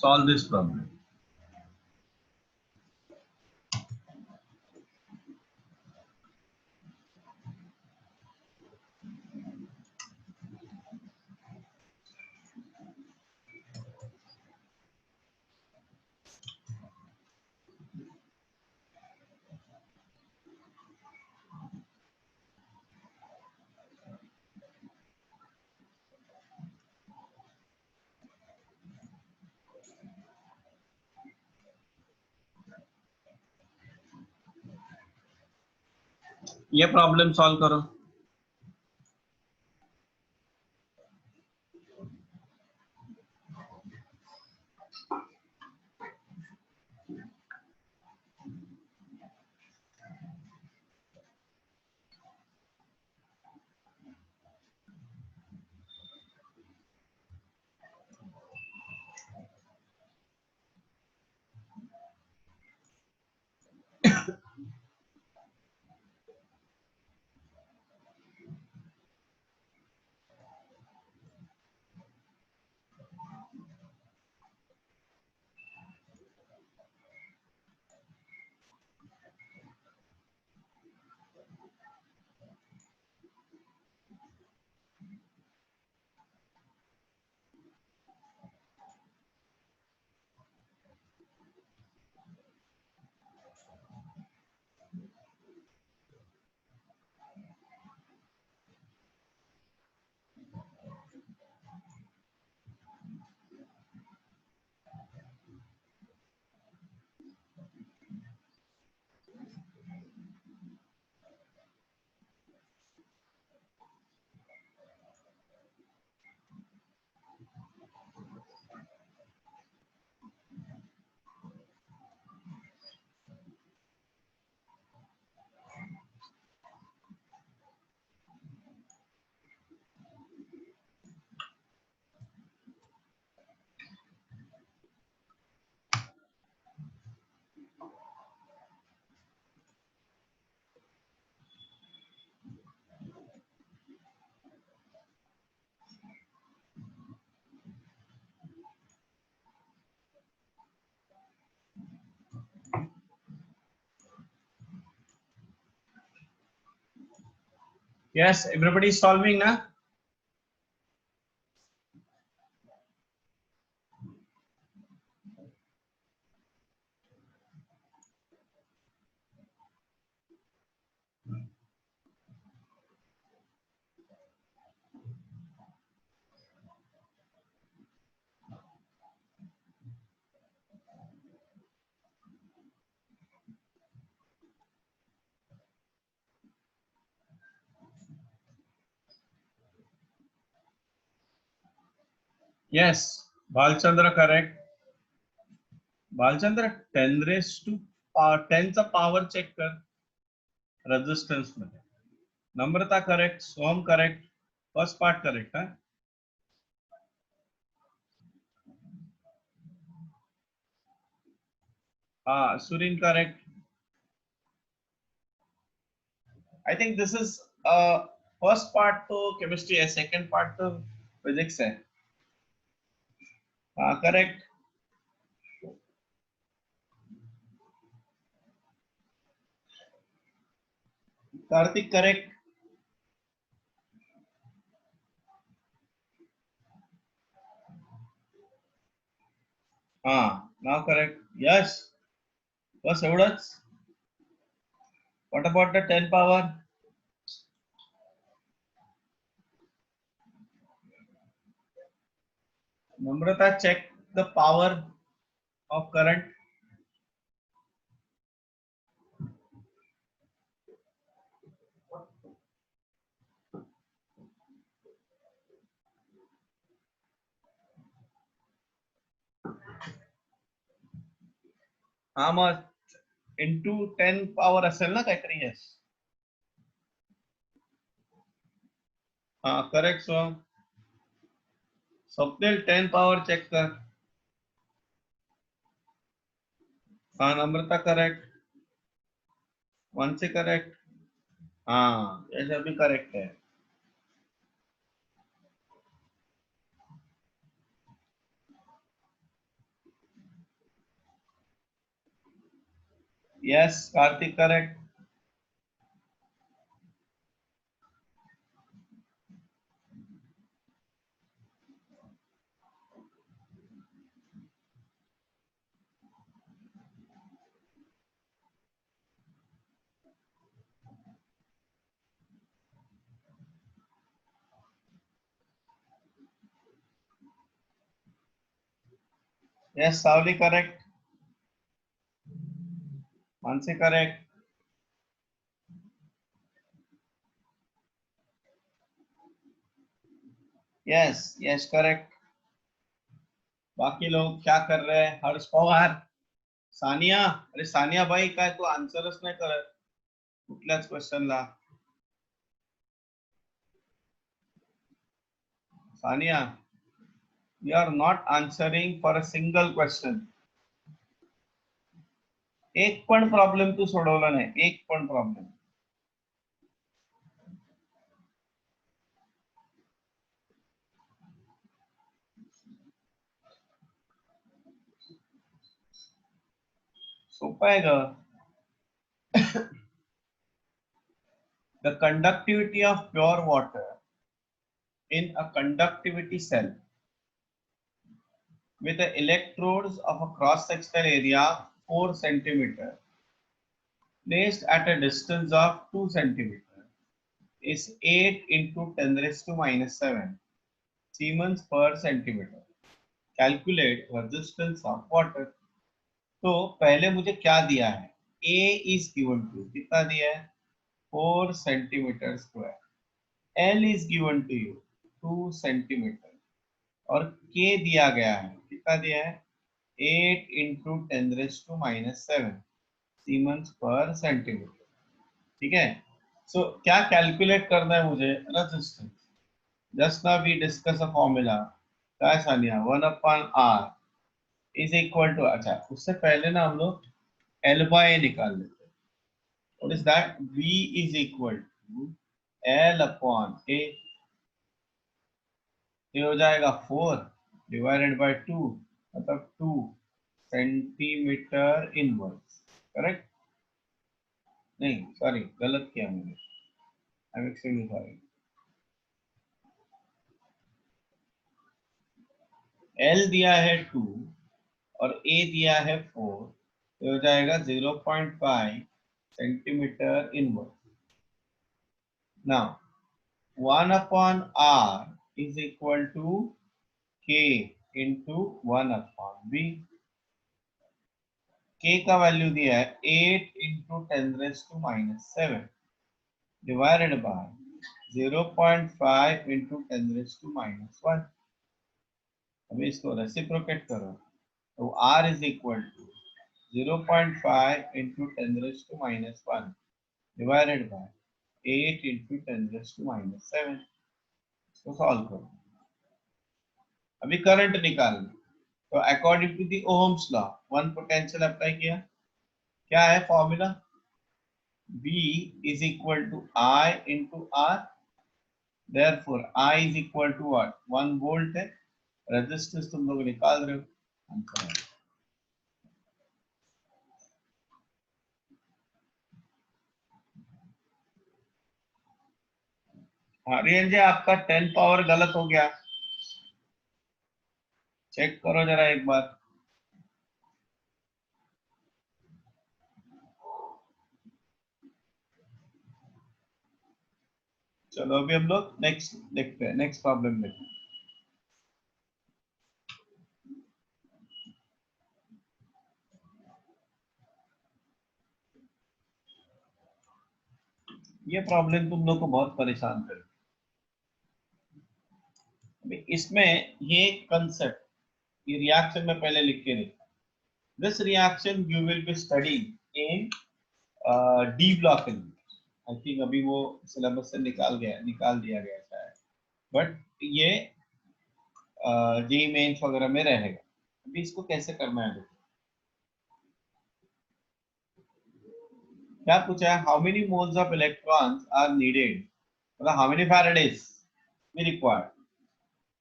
Solve this problem. ये प्रॉब्लम सॉल्व करो. Yes, everybody is solving now. Yes, Bhalchandra correct. Bhalchandra 10 raised to 10 चा पावर चेक कर रेजिस्टन्स मध्ये. नम्रता करेक्ट, सोम करेक्ट, फर्स्ट पार्ट करेक्ट है. हाँ, Surin correct. I think this is first part तो chemistry है, second part तो physics है. हाँ करेक्ट. कार्तिक करेक्ट. हाँ नाव करेक्ट. यस, बस एवढंच. What about the 10 power? Namrata, check the power of current. How much? Into 10 power असेल ना काहीतरी. Yes. हाँ करेक्ट. सो स्वप्निल 10 पावर चेक कर. हाँ नम्रता करेक्ट. 1 से करेक्ट. हाँ ऐसा भी करेक्ट है. Yes Kartik correct. यस सावली करेक्ट. 1 से करेक्ट. Yes yes correct. बाकी लोग क्या कर रहे हैं? हर्ष पवार, सानिया. अरे सानिया भाई काय तू आन्सरच नाही करत कुठल्याच क्वेश्चनला. Sania, you are not answering for a single question. एक पण प्रॉब्लेम तू सोडवला नाही. एक पण प्रॉब्लेम. सोपं आहे ग. The conductivity of pure water in a conductivity cell with the electrodes of a cross-sectional area 4 centimeter placed at a distance of 2 centimeter is 8 into 10 raised to minus 7 Siemens per centimeter. Calculate resistance of water. तो पहले मुझे क्या दिया है? A is given to कितना दिया है? 4 centimetre square. L is given to you 2 centimetre और K दिया गया है. कितना दिया है? 8 into 10 raised to minus 7 siemens पर सेंटीमीटर. ठीक है. सो क्या कैलकुलेट करना है मुझे? Resistance. Just now we discuss a formula. क्या Sania? 1/r is equal to. अच्छा उससे पहले ना हम लोग L by A निकाल लेते हैं. What is that? V is equal to L upon A. ये हो जाएगा 4 डिवाइडेड बाय 2 मतलब 2 सेंटीमीटर इनवर्स. करेक्ट? नहीं सॉरी गलत किया मैंने. I am extremely sorry. L दिया है 2 और A दिया है 4. ये हो जाएगा 0.5 centimetre inverse. Now 1 upon R is equal to K into 1 upon B. K का वैल्यू दिया है 8 into 10 raised to minus 7 divided by 0.5 into 10 raised to minus 1. अभी इसको रेसिप्रोकेट करो तो r is equal to 0.5 into 10⁻⁻1 divided by 8 into 10⁻⁻7। इसको solve करो। अभी करंट निकालना, तो according to the ohm's law one potential apply किया, क्या है फॉर्मूला, V is equal to I into R, therefore I is equal to what, 1 volt है, रेजिस्टेंस तुम लोग निकाल रहे हो, आंसर है। आर्यन जी आपका 10 पावर गलत हो गया, चेक करो जरा एक बार। चलो अभी हम लोग नेक्स्ट देखते हैं, नेक्स्ट प्रॉब्लम देखते हैं। ये प्रॉब्लम तुम लोग को बहुत परेशान कर, इसमें ये कंसेप्ट, ये रिएक्शन में पहले लिख के रखा। This reaction you will be studying in D block in, I think अभी वो सिलेबस से निकाल दिया गया शायद, बट ये जेई मेंस वगैरह में रहेगा। अभी इसको कैसे करना है, देखो क्या पूछा है, how many moles of electrons are needed, मतलब how many faradays we required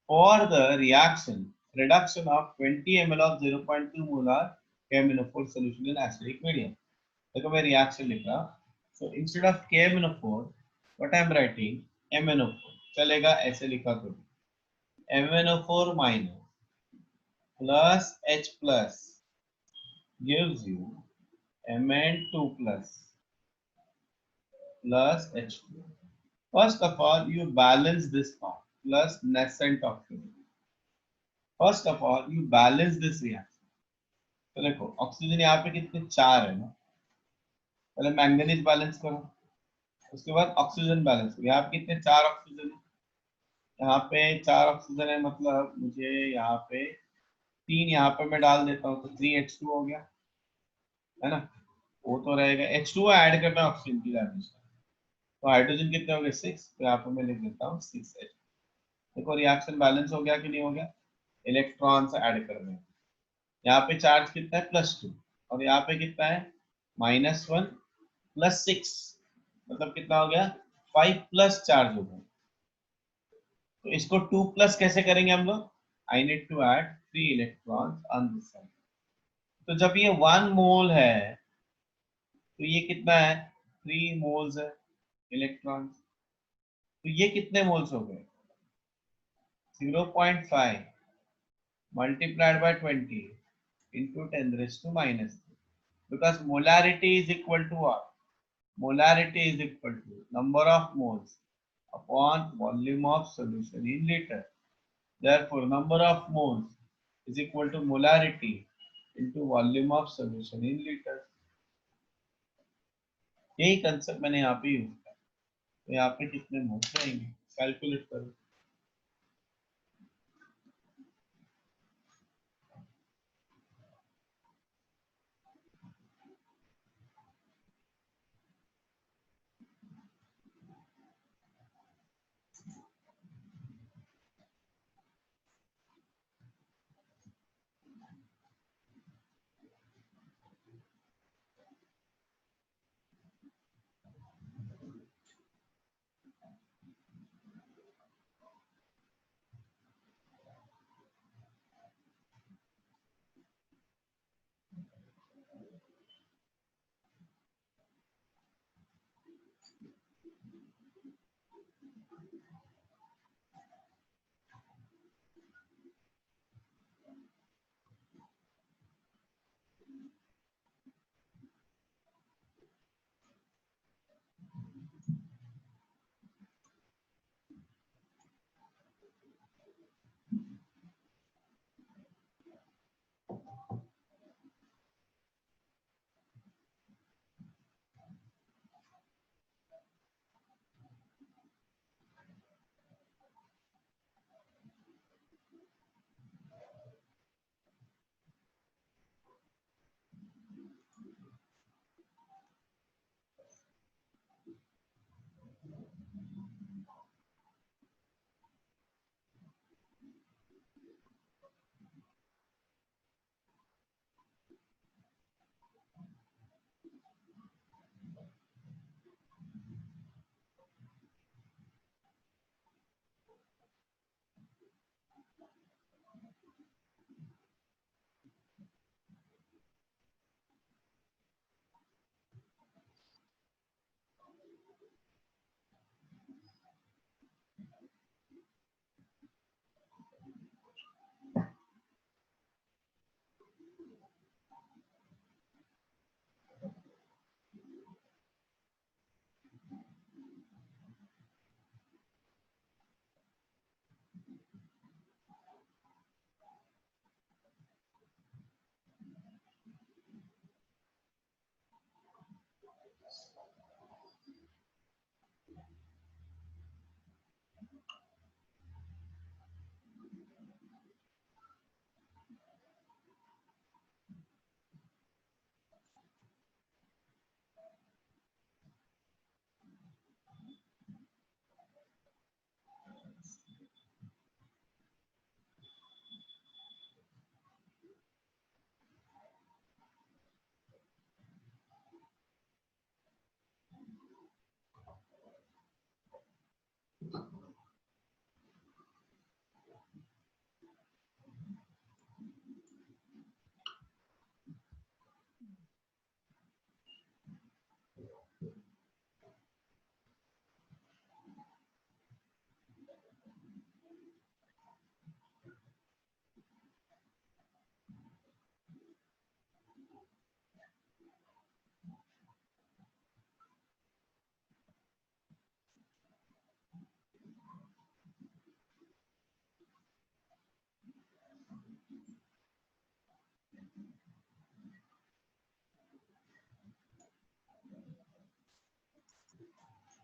for the reaction reduction of 20 ml of 0.2 molar KMnO4 solution in acidic medium। देखो मैं रिएक्शन लिख रहा, so instead of KMnO4 what I am writing MnO4, चलेगा ऐसे लिखा तो MnO4 minus plus H plus gives you Mn2 plus H2। First of all you balance this part plus nascent oxygen, first of all you balance this reaction। तो देखो oxygen यहाँ पे कितने, 4 है ना, पहले मैंगनीज बैलेंस करो, उसके बाद ऑक्सीजन बैलेंस करो। यहाँ पे कितने, 4 ऑक्सीजन है, यहाँ पे 4 ऑक्सीजन है, मतलब मुझे यहाँ पे 3 यहाँ पे मैं डाल देता हूँ तो 3H2 हो गया, है ना, वो तो रहेगा। H2 ऐड करना ऑक्सीजन की जगह, तो हाइड्रोजन कितने हो गए, 6, तो यहाँ पे मैं लिख देता हूँ 6H। देखो रिएक्शन बैलेंस हो गया कि नहीं हो गया, इलेक्ट्रॉन्स ऐड करने, यहाँ पे चार्ज कितना है, +2, और यहाँ पे कितना है, -1 + 6, मतलब कितना हो गया, 5 प्लस चार्ज हो गया। तो इसको 2 प्लस कैसे करेंगे हम लोग, I need to add 3 electrons on this side. तो जब ये 1 मोल है तो ये कितना है, 3 मोल्स है इलेक्ट्रॉन्स, तो ये कितने मोल्स हो गए, 0.5 multiplied by 20 into 10⁻⁻3, because molarity is equal to what, molarity is equal to number of moles upon volume of solution in liter, therefore number of moles is equal to molarity into volume of solution in liter। यही concept मैंने यहाँ पे use किया, तो यहाँ पे कितने moles आएंगे, कैलकुलेट करो।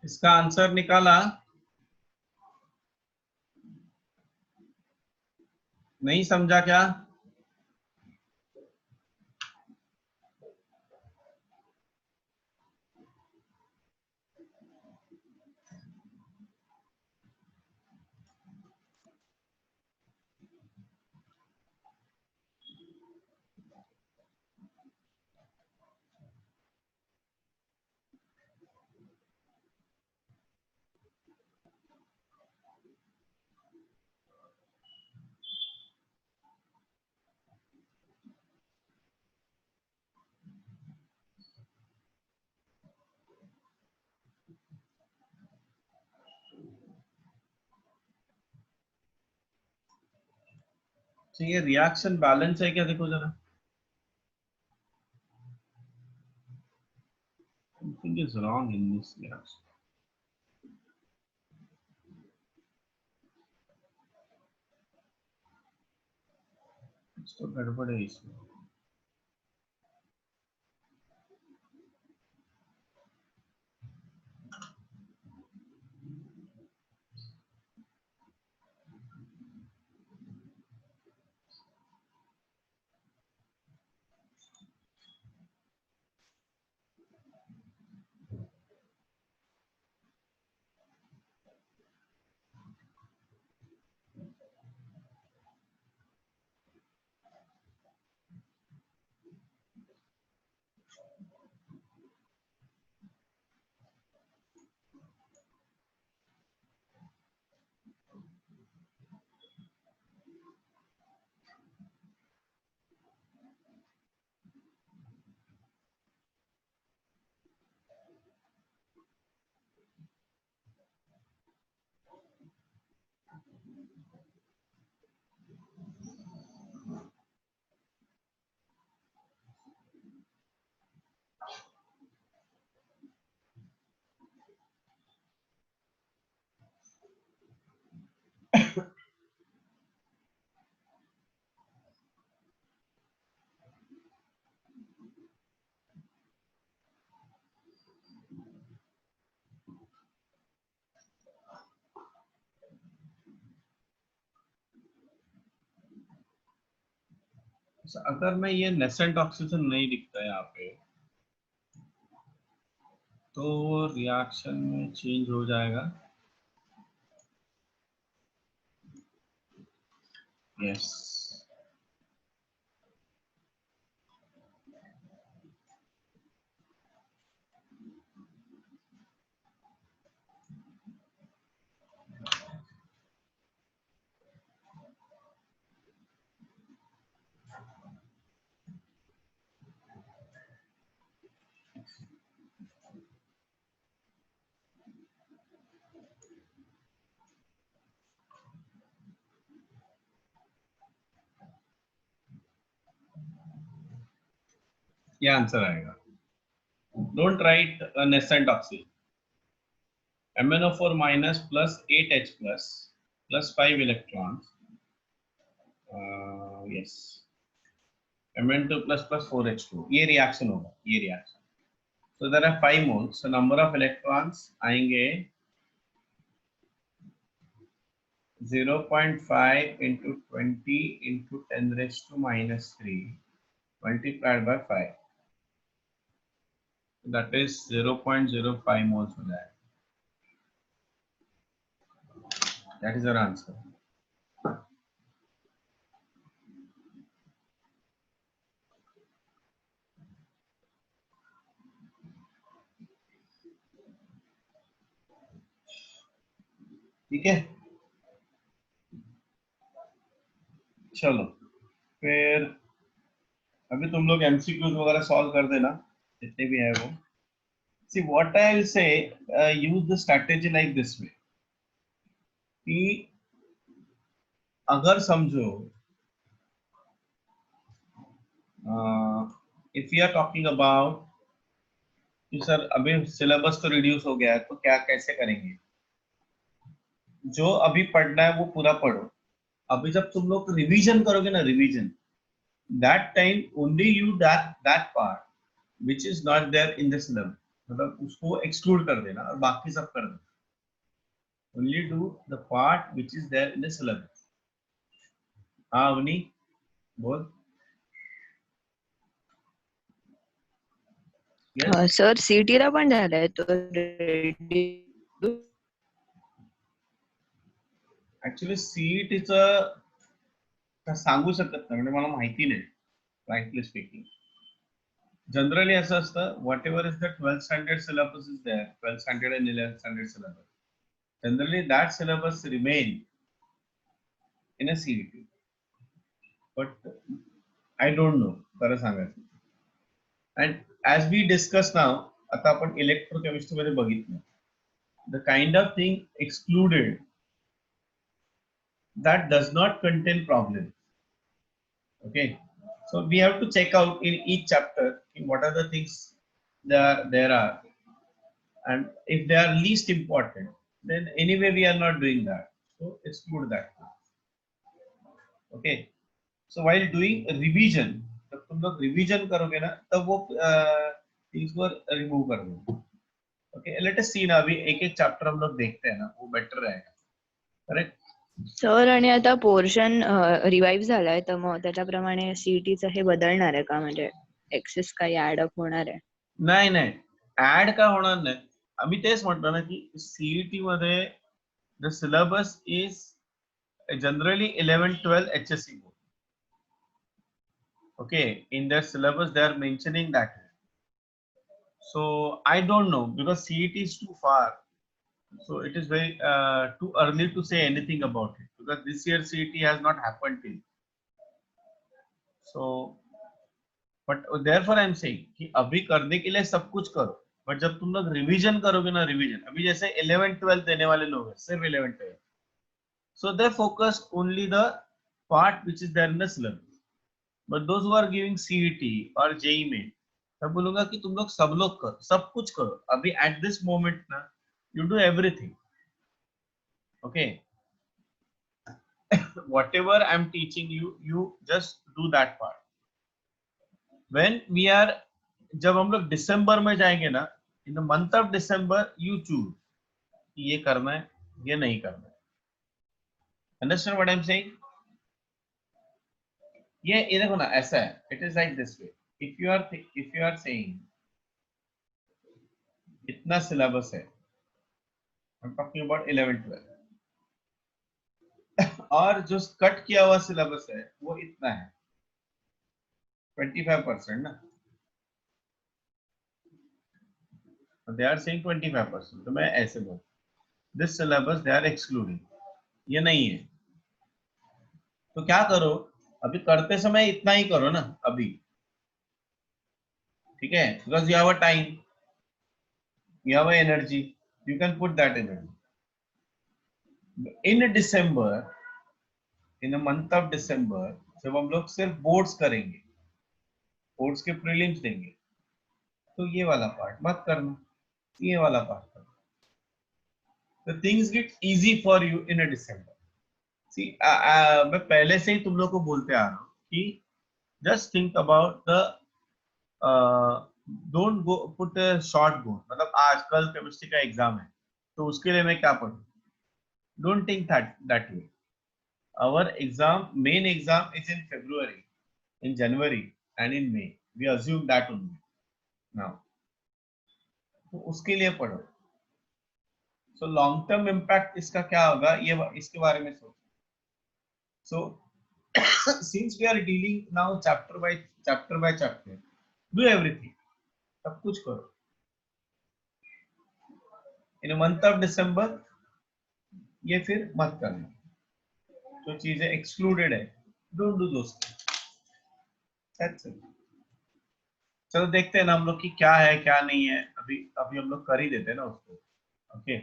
इसका आंसर निकाला? नहीं समझा क्या? तो ये रिएक्शन बैलेंस है क्या? देखो जरा, something is wrong in this reaction. कुछ तो गड़बड़ है इसमें। अगर मैं ये नेसेंट ऑक्सीजन नहीं दिखता यहाँ पे, तो रिएक्शन में चेंज हो जाएगा। यस, ये आंसर आएगा। Don't write nascent oxygen. MnO4 minus plus 8H plus plus 5 electrons. Yes. Mn2 plus plus 4H2. ये रिएक्शन होगा, ये reaction. So there are 5 moles. So number of electrons आएंगे 0.5 into 20 into 10 raised to minus 3 multiplied by 5. That is 0.05 moles हो जाएगा। That is our answer. ठीक है, चलो फिर अभी तुम लोग MCQs वगैरह सॉल्व कर देना, जितने भी है वो। See what I will say, use the strategy like this way कि अगर समझो if we are talking about कि सर अभी सिलेबस तो रिड्यूस हो गया है, तो क्या कैसे करेंगे? जो अभी पढ़ना है वो पूरा पढ़ो। अभी जब तुम लोग रिवीजन करोगे ना, revision, that time only you that part which is not there in the syllabus, मतलब उसको एक्सक्लूड कर देना और बाकी सब कर देना. Only do the part which is there in the syllabus. हाँ अवनी बोल. Yes. सर सीईटीला पण झालाय तो रेडी. ऍक्च्युली सीईटीचं सांगू शकत नाही म्हणजे मला माहिती नाही फ्रँकली स्पीकिंग. जनरली असं असतं whatever is the 12th standard syllabus is there 12th standard and 11th standard syllabus generally that syllabus remain in a CET. But I don't know खरं सांगायचं. And as we discuss now आता आपण electrochemistry मध्ये बघितलं the kind of thing excluded that does not contain problem. Okay, so we have to check out in each chapter what are the things there are, and if they are least important then anyway we are not doing that, so exclude that. Okay, so while doing revision जब तुम लोग revision करोगे ना तब वो things को remove कर दो. ओके, लेट अस सी ना अभी एक एक चैप्टर हम लोग देखते हैं ना वो बेटर रहेगा. करेक्ट सर आणि आता पोर्शन रिवाइव झालाय तर मग त्याच्याप्रमाणे सीईटीचं हे बदलणार आहे का म्हणजे एक्सेस काही ऍड अप होणार आहे? नाही नाही ऍड का होणार नाही. आम्ही तेच म्हणतो ना की सीईटी मध्ये the syllabus is generally 11-12 HSC board. Okay, in their syllabus they are mentioning that. So I don't know because CET is too far. So it is very too early to say anything about it because this year CET has not happened till. So, but therefore I am saying कि अभी करने के लिए सब कुछ करो, but जब तुम लोग रिवीजन करोगे ना रिवीजन अभी जैसे 11-12 देने वाले लोग हैं सिर्फ 11-12, so they focus only the part which is there in the syllabus. But those who are giving CET or JEE main, मैं बोलूंगा कि तुम लोग सब लोग करो, सब कुछ करो अभी at this moment ना. You do everything. Okay. Whatever I'm teaching you, you just do that part. When we are, जब हम लोग दिसंबर में जाएंगे ना, in the month of December, you choose ये करना है, ये नहीं करना है. Understand what I'm saying? ये देखो ना ऐसा है. It is like this way. If you are saying इतना syllabus है, I'm talking about 11-12. और जो कट किया हुआ सिलेबस है वो इतना है 25% ना. They are saying 25%. तो मैं ऐसे बोल this syllabus they are excluding, ये नहीं है. तो क्या करो अभी करते समय इतना ही करो ना अभी. ठीक है, because you have a time, you have a energy, you can put that energy. In December, in the month of December जब हम लोग सिर्फ बोर्ड्स करेंगे, बोर्ड्स के प्रीलिम्स देंगे, तो ये वाला पार्ट मत करना, ये वाला पार्ट करना. तो things get easy for you in a December. See मैं पहले से ही तुम लोग को बोलते आ रहा हूँ कि just think about the don't go put a short goal. मतलब आज कल केमिस्ट्री का एग्जाम है तो उसके लिए मैं क्या पढ़ूं. Don't think that way. Our main exam is in February, in January, and in May. We assume that only now. तो उसके लिए पढ़ो. So long term impact इसका क्या होगा ये इसके बारे में सोचो. So since we are dealing now chapter by chapter, do everything. सब कुछ करो. In a month of December ये फिर मत करना. जो चीजें एक्सक्लूडेड है डोंट डू दोस. चलो देखते हैं ना हम लोग की क्या है क्या नहीं है. अभी हम लोग कर ही देते हैं ना उसको. Okay,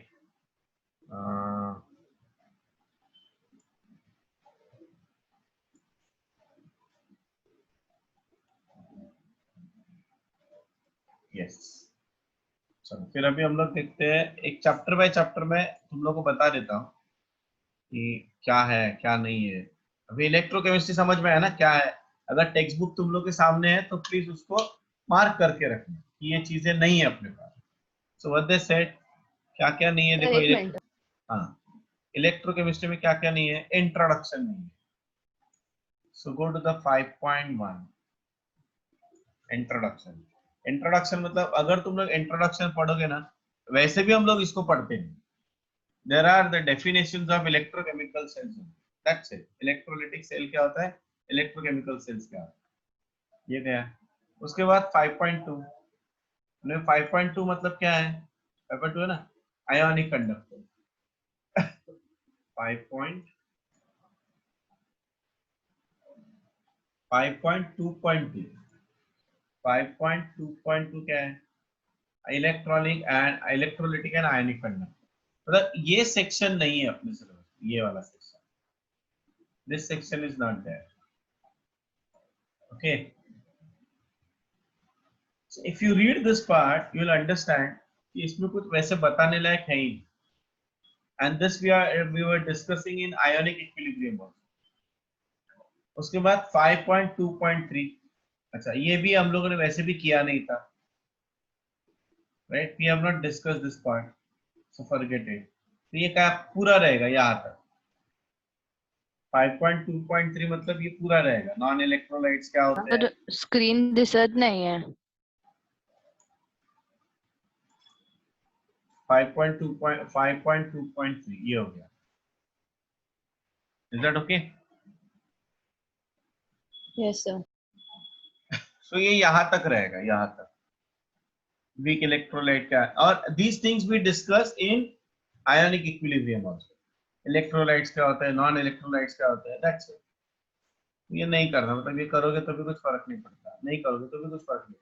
yes. चलो फिर अभी हम लोग देखते हैं एक चैप्टर बाय चैप्टर में तुम लोग को बता देता हूँ कि क्या है क्या नहीं है. अभी इलेक्ट्रोकेमिस्ट्री समझ में है ना क्या है. अगर टेक्स्ट बुक तुम लोग के सामने है तो प्लीज उसको मार्क करके रखना कि ये चीजें नहीं है अपने पास. सो व्हाट दे सेड, क्या क्या नहीं है देखो, एक मिनट. हाँ, इलेक्ट्रोकेमिस्ट्री में क्या क्या नहीं है, इंट्रोडक्शन नहीं है. So go to the 5.1 introduction. Introduction मतलब अगर तुम लोग इंट्रोडक्शन पढ़ोगे ना, वैसे भी हम लोग इसको पढ़ते हैं. There are the definitions of electrochemical cells. That's it. Electrolytic cell क्या होता है, इलेक्ट्रोकेमिकल सेल्स क्या होता है, ये गया. उसके बाद 5.2, 5.2 मतलब क्या है, 5.2 है ना, आयोनिक कंडक्टर. 5.2.2 5.2.2 क्या है, electronic and electrolytic and ionic conductor. मतलब ये सेक्शन नहीं है अपने सिलेबस, ये वाला section, this section is not there. Okay, if you read this part you will understand कि इसमें कुछ वैसे बताने लायक है ही. And this we were discussing in ionic equilibrium. उसके बाद 5.2.3, अच्छा ये भी हम लोगों ने वैसे भी किया नहीं था, right, we have not discuss this part, so forget it. तो ये क्या पूरा रहेगा यहाँ तक. 5.2.3 मतलब ये पूरा रहेगा. नॉन इलेक्ट्रोलाइट्स क्या होते हैं, तर स्क्रीन दिसत नाहीये. 5.2.3 ये हो गया. Is that okay? Yes sir. So ये यहाँ तक रहेगा, यहाँ तक वीक इलेक्ट्रोलाइट क्या है. और these things we discuss in ionic equilibrium also. Electrolytes क्या होता है, नॉन इलेक्ट्रोलाइट्स क्या होता है, दैट्स इट. ये नहीं करना, मतलब ये करोगे तो भी कुछ फर्क नहीं पड़ता, नहीं करोगे तो भी कुछ फर्क नहीं.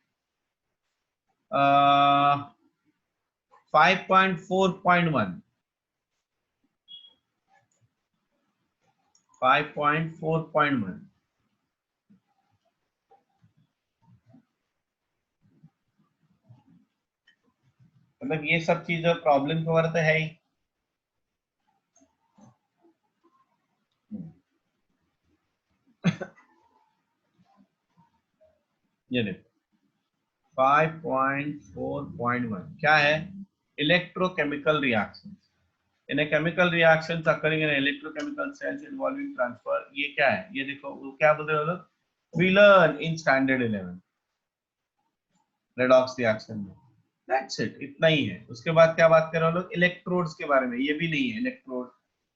5.4.1 5.4.1 मतलब ये सब चीज प्रॉब्लम तो वरत है ही. ये देखो 5.4.1 क्या है, electrochemical reactions. In a chemical reactions occurring in electrochemical cells involving transfer. ये क्या है, ये देखो वो क्या बोलते हैं लोग, we learn in standard 11 redox reaction में. That's it, इतना ही है. उसके बाद क्या बात कर रहे हो लोग, इलेक्ट्रोड्स के बारे में. ये भी नहीं है, इलेक्ट्रोड,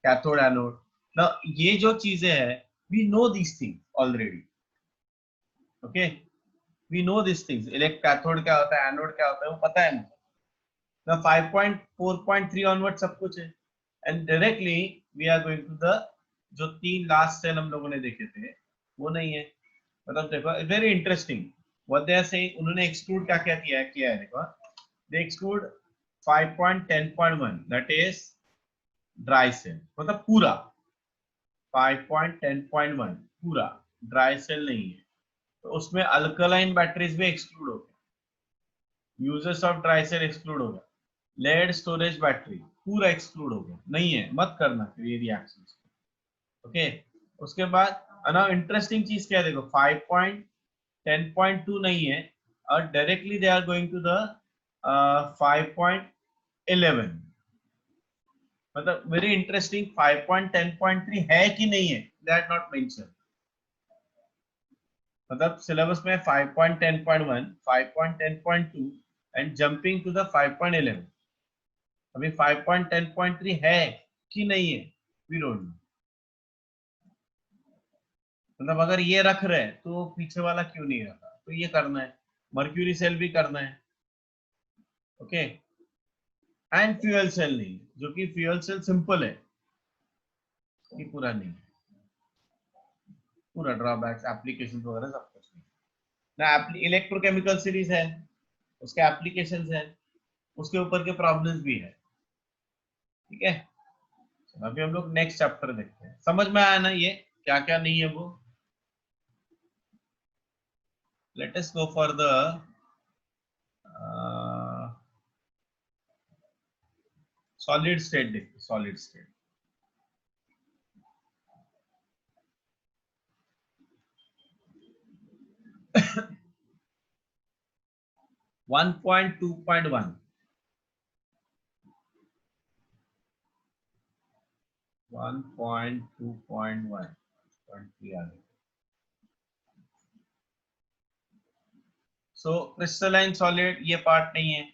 कैथोड, एनोड ना, ये जो चीजें है we know these things already. Okay, we know these things. Cathode क्या होता है, एनोड क्या होता है, वो पता है मुझे ना. 5.4.3 ऑनवर्ड सब कुछ है. And directly we are going to the जो 3 लास्ट सेल हम लोगों ने देखे थे वो नहीं है. मतलब देखो very interesting what they are saying. उन्होंने एक्सक्लूड क्या क्या किया है देखो. They exclude 5.10.1 that is dry cell, मतलब पूरा 5.10.1 पूरा ड्राई सेल नहीं है. तो उसमें अल्कलाइन बैटरीज भी एक्सक्लूड हो गए, users of dry cell exclude हो गया, लेड स्टोरेज बैटरी पूरा एक्सक्लूड हो गया. नहीं है, मत करना फिर ये रिएक्शंस. ओके, उसके बाद ना इंटरेस्टिंग चीज क्या है देखो, 5.10.2 नहीं है और directly they are going to the 5.11. मतलब वेरी इंटरेस्टिंग. 5.10.3 है कि नहीं है, दैट नॉट मेंशन. मतलब सिलेबस में 5.10.1 5.10.2 एंड जंपिंग टू द 5.11. अभी 5.10.3 है कि नहीं है, वी डोंट नो. मतलब अगर ये रख रहे तो पीछे वाला क्यों नहीं रखा, तो ये करना है. मर्क्यूरी सेल भी करना है. ओके, एंड फ्यूएल सेल नहीं, जो कि फ्यूएल सेल सिंपल है, ये पूरा नहीं, पूरा ड्रॉबैक्स एप्लीकेशन वगैरह सब कुछ नहीं ना. इलेक्ट्रोकेमिकल सीरीज है, उसके एप्लीकेशंस है, उसके ऊपर के प्रॉब्लम्स भी है. ठीक है, अभी हम लोग नेक्स्ट चैप्टर देखते हैं. समझ में आया ना ये क्या क्या नहीं है वो. Let us go for the solid state. देखते सॉलिड स्टेट. वन 1.2.1 1.2.1 आ गया। सो क्रिस्टलाइन सॉलिड ये पार्ट नहीं है।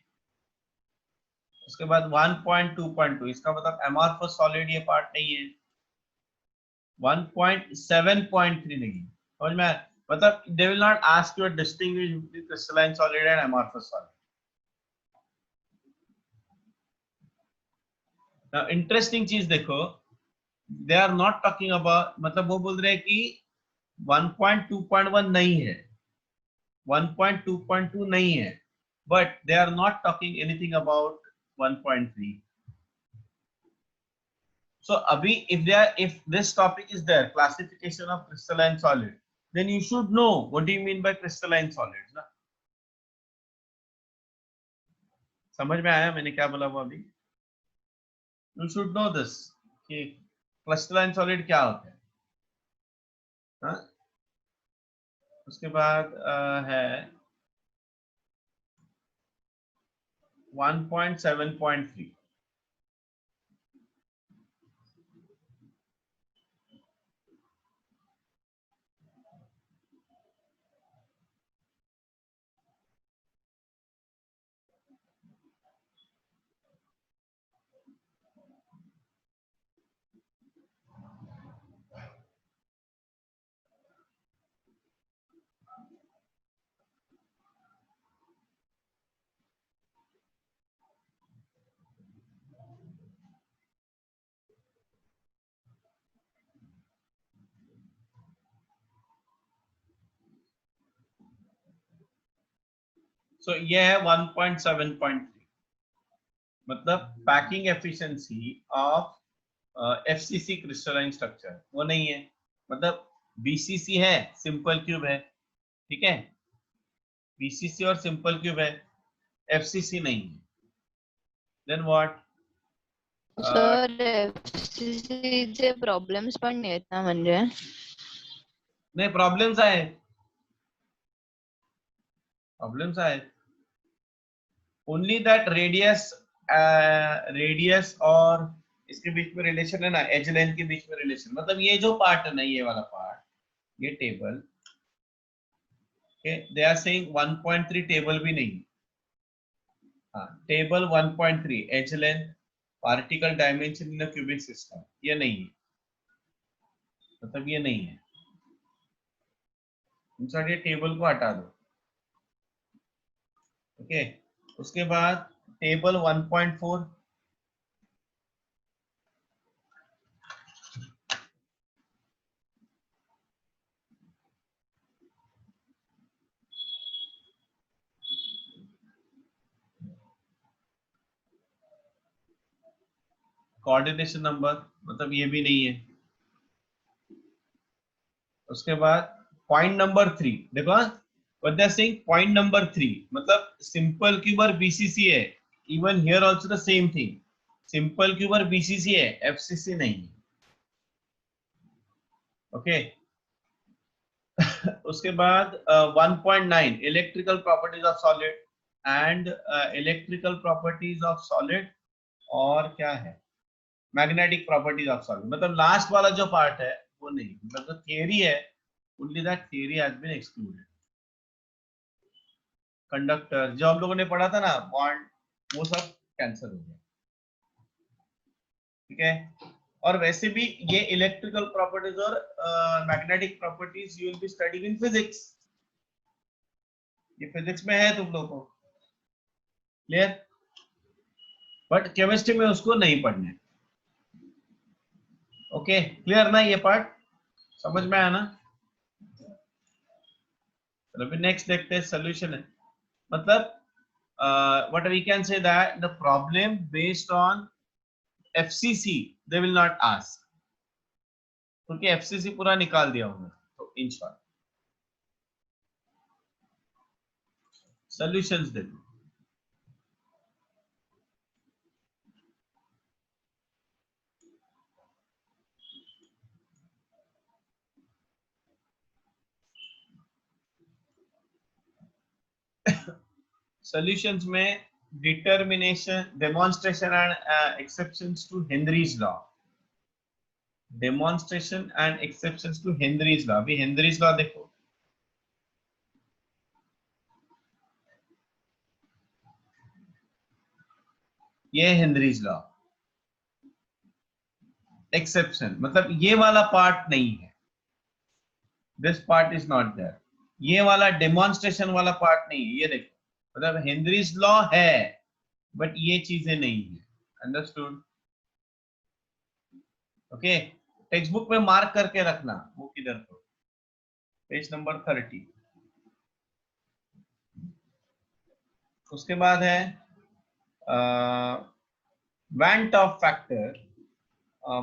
उसके बाद 1.2.2 इसका मतलब एमॉर्फस सॉलिड ये पार्ट नहीं है। 1.7.3 नहीं है। समझ में आया? मतलब they will not ask you to distinguish between crystalline solid and amorphous solid. Now interesting चीज देखो, they are not talking about, मतलब वो बोल रहे हैं कि 1.2.1 नहीं है, 1.2.2 नहीं है, but they are not talking anything about 1.3. So abhi if this topic is there, classification of crystalline solid, then you should know what do you mean by crystalline solids ना? समझ में आया मैंने क्या बोला वो अभी? You should know this कि crystalline solid क्या होता है, हाँ? उसके बाद है 1.7.3. So ये है 1.7.3, मतलब packing efficiency of FCC crystalline structure वो नहीं है, मतलब BCC है, सिंपल क्यूब है, ठीक है, BCC और सिंपल क्यूब है, FCC नहीं है. Then what? सर FCC चे प्रॉब्लेम्स पण नाही आहेत ना, म्हणजे नहीं प्रॉब्लम्स आए, प्रॉब्लम्स आए, ओनली दैट रेडियस और इसके बीच में रिलेशन है ना, एज लेंथ के बीच में रिलेशन, मतलब ये जो पार्ट है ना, ये वाला पार्ट, ये table, they are saying 1.3 table भी नहीं, हाँ table 1.3 edge length particle dimension in cubic system, ये नहीं है, मतलब ये नहीं है, ये टेबल को हटा दो, ओके. उसके बाद टेबल 1.4, कोऑर्डिनेशन नंबर, मतलब ये भी नहीं है. उसके बाद पॉइंट नंबर 3 देखो, what they are saying, point number 3 मतलब सिंपल क्यूब और बीसीसी है, even here also the same thing, simple cube और बीसीसी है, एफसीसी नहीं है, ओके. उसके बाद 1.9 electrical properties of solid and electrical properties of solid, और क्या है, मैग्नेटिक प्रॉपर्टीज ऑफ सॉलिड, मतलब लास्ट वाला जो पार्ट है वो नहीं, मतलब जो थियरी है, only that theory has been excluded. Conductor जो हम लोगों ने पढ़ा था ना, बॉन्ड, वो सब कैंसिल हो गया, ठीक है. और वैसे भी ये इलेक्ट्रिकल प्रॉपर्टीज और magnetic properties you will be studying in physics, ये फिजिक्स में है तुम लोगों को, क्लियर, बट केमिस्ट्री में उसको नहीं पढ़ना, ओके, क्लियर ना, ये पार्ट समझ में आया ना. चलो नेक्स्ट देखते हैं, सोल्यूशन है, मतलब what we can say that the problem based on FCC they will not ask, क्योंकि FCC पूरा निकाल दिया होगा, तो इन शॉर्ट सॉल्यूशंस देखो. सॉल्यूशंस में determination, demonstration and exceptions to henry's law, demonstration and exceptions to henry's law. अभी henry's law देखो, ये हेनरीज लॉ। एक्सेप्शन मतलब ये वाला पार्ट नहीं है, this part is not there. ये वाला डेमोन्स्ट्रेशन वाला पार्ट नहीं है, ये देखो मतलब हेनरीज लॉ है बट ये चीजें नहीं है। अंडरस्टूड? ओके, टेक्स्ट बुक में मार्क करके रखना वो किधर को, पेज नंबर 30। उसके बाद है Van 't Hoff factor,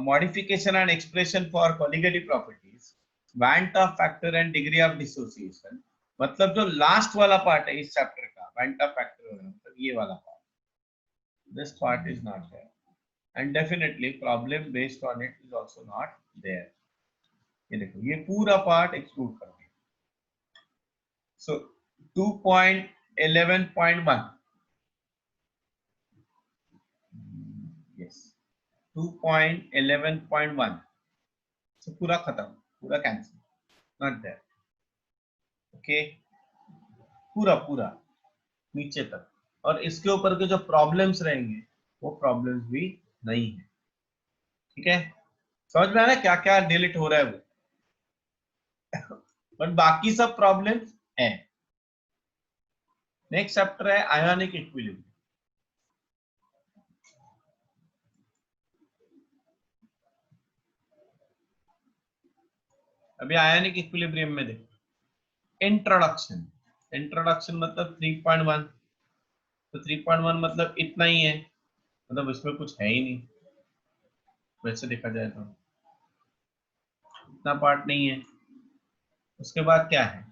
modification and expression for colligative properties, Van 't Hoff factor and degree of dissociation। मतलब जो लास्ट वाला पार्ट है इस चैप्टर का, Van 't Hoff factor मतलब ये वाला part, this part is not there and definitely problem based on it is also not there। ये देखो ये पूरा पार्ट एक्सक्लूड कर दिया। So 2.11.1, yes 2.11.1, so पूरा खत्म, पूरा कैंसिल, नॉट देयर। ओके, पूरा पूरा नीचे तक, और इसके ऊपर के जो प्रॉब्लम्स रहेंगे वो प्रॉब्लम्स भी नहीं है। ठीक है, समझ में आ रहा है क्या क्या डिलीट हो रहा है वो, बट बाकी सब प्रॉब्लम्स है। नेक्स्ट चैप्टर है आयोनिक इक्विलिब्रियम। अभी आयोनिक इक्विलिब्रियम में देखो, इंट्रोडक्शन। इंट्रोडक्शन मतलब 3.1, तो 3.1 मतलब इतना ही है, मतलब इसमें कुछ है ही नहीं वैसे देखा जाए तो, इतना पार्ट नहीं है। उसके बाद क्या है,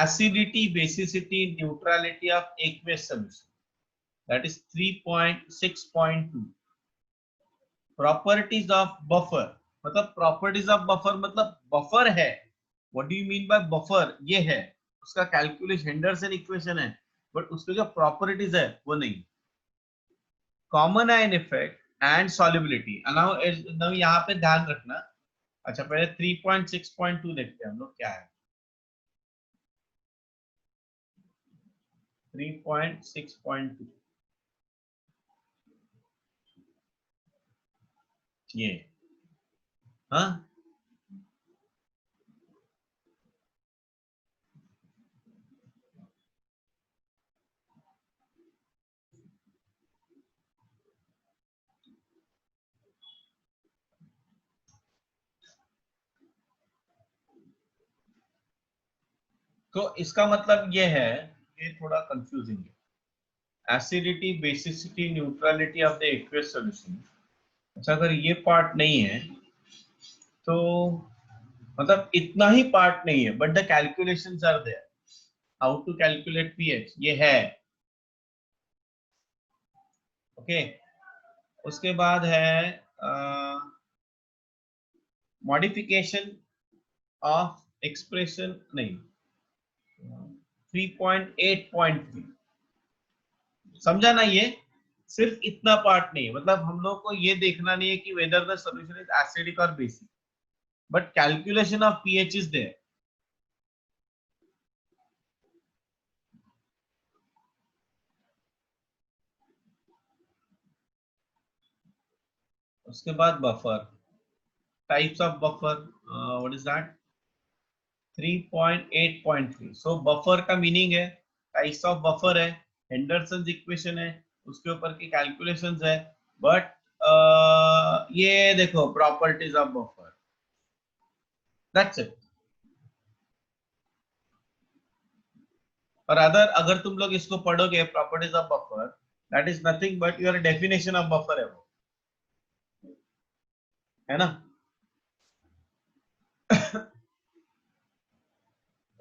acidity, basicity, neutrality of aqueous solution, that is 3.6.2। Properties of buffer, मतलब प्रॉपर्टीज ऑफ बफर मतलब बफर है, what do you mean by buffer, ये है उसका कैलकुलेशन, हेंडरसन इक्वेशन है, बट उसके जो प्रॉपर्टीज है वो नहीं। Common ion effect and solubility. Now यहाँ पे ध्यान रखना। अच्छा पहले 3.6.2 देखते हैं हम लोग क्या है। 3.6.2 ये, हाँ तो इसका मतलब ये है, ये थोड़ा कंफ्यूजिंग है। Acidity, basicity, neutrality of the aqueous solution. अच्छा अगर ये पार्ट नहीं है तो मतलब इतना ही पार्ट नहीं है, but the calculations are there, how to calculate pH ये है। ओके, उसके बाद है मॉडिफिकेशन ऑफ एक्सप्रेशन, नहीं 3.8.3, समझा ना? ये सिर्फ इतना पार्ट नहीं है, मतलब हम लोग को ये देखना नहीं है कि whether the solution is acidic और basic, but calculation of pH is there. उसके बाद buffer, types of buffer, what is that, 3.8.3। So buffer का मीनिंग है, टाइप्स ऑफ बफर है, हेंडरसन इक्वेशन है, उसके ऊपर की कैलकुलेशंस है, बट ये देखो properties of buffer, that's it. और अगर तुम लोग इसको पढ़ोगे properties of buffer, that is nothing but your definition of buffer है वो, है ना?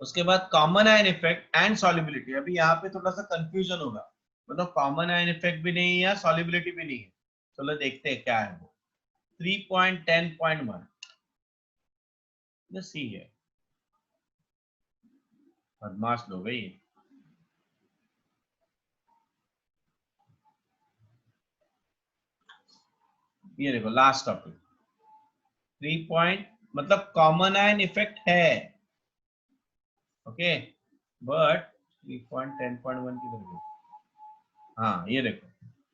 उसके बाद common ion effect and solubility. अभी यहाँ पे थोड़ा सा कंफ्यूजन होगा, मतलब कॉमन आयन इफेक्ट भी नहीं है या सॉल्युबिलिटी भी नहीं है। चलो देखते हैं क्या है वो। 3.10.1 सी है, बदमाश लोग है ये देखो लास्ट टॉपिक 3 पॉइंट मतलब कॉमन आयन इफेक्ट है, ओके, बट 3.10.1 किधर गया? हाँ ये देखो,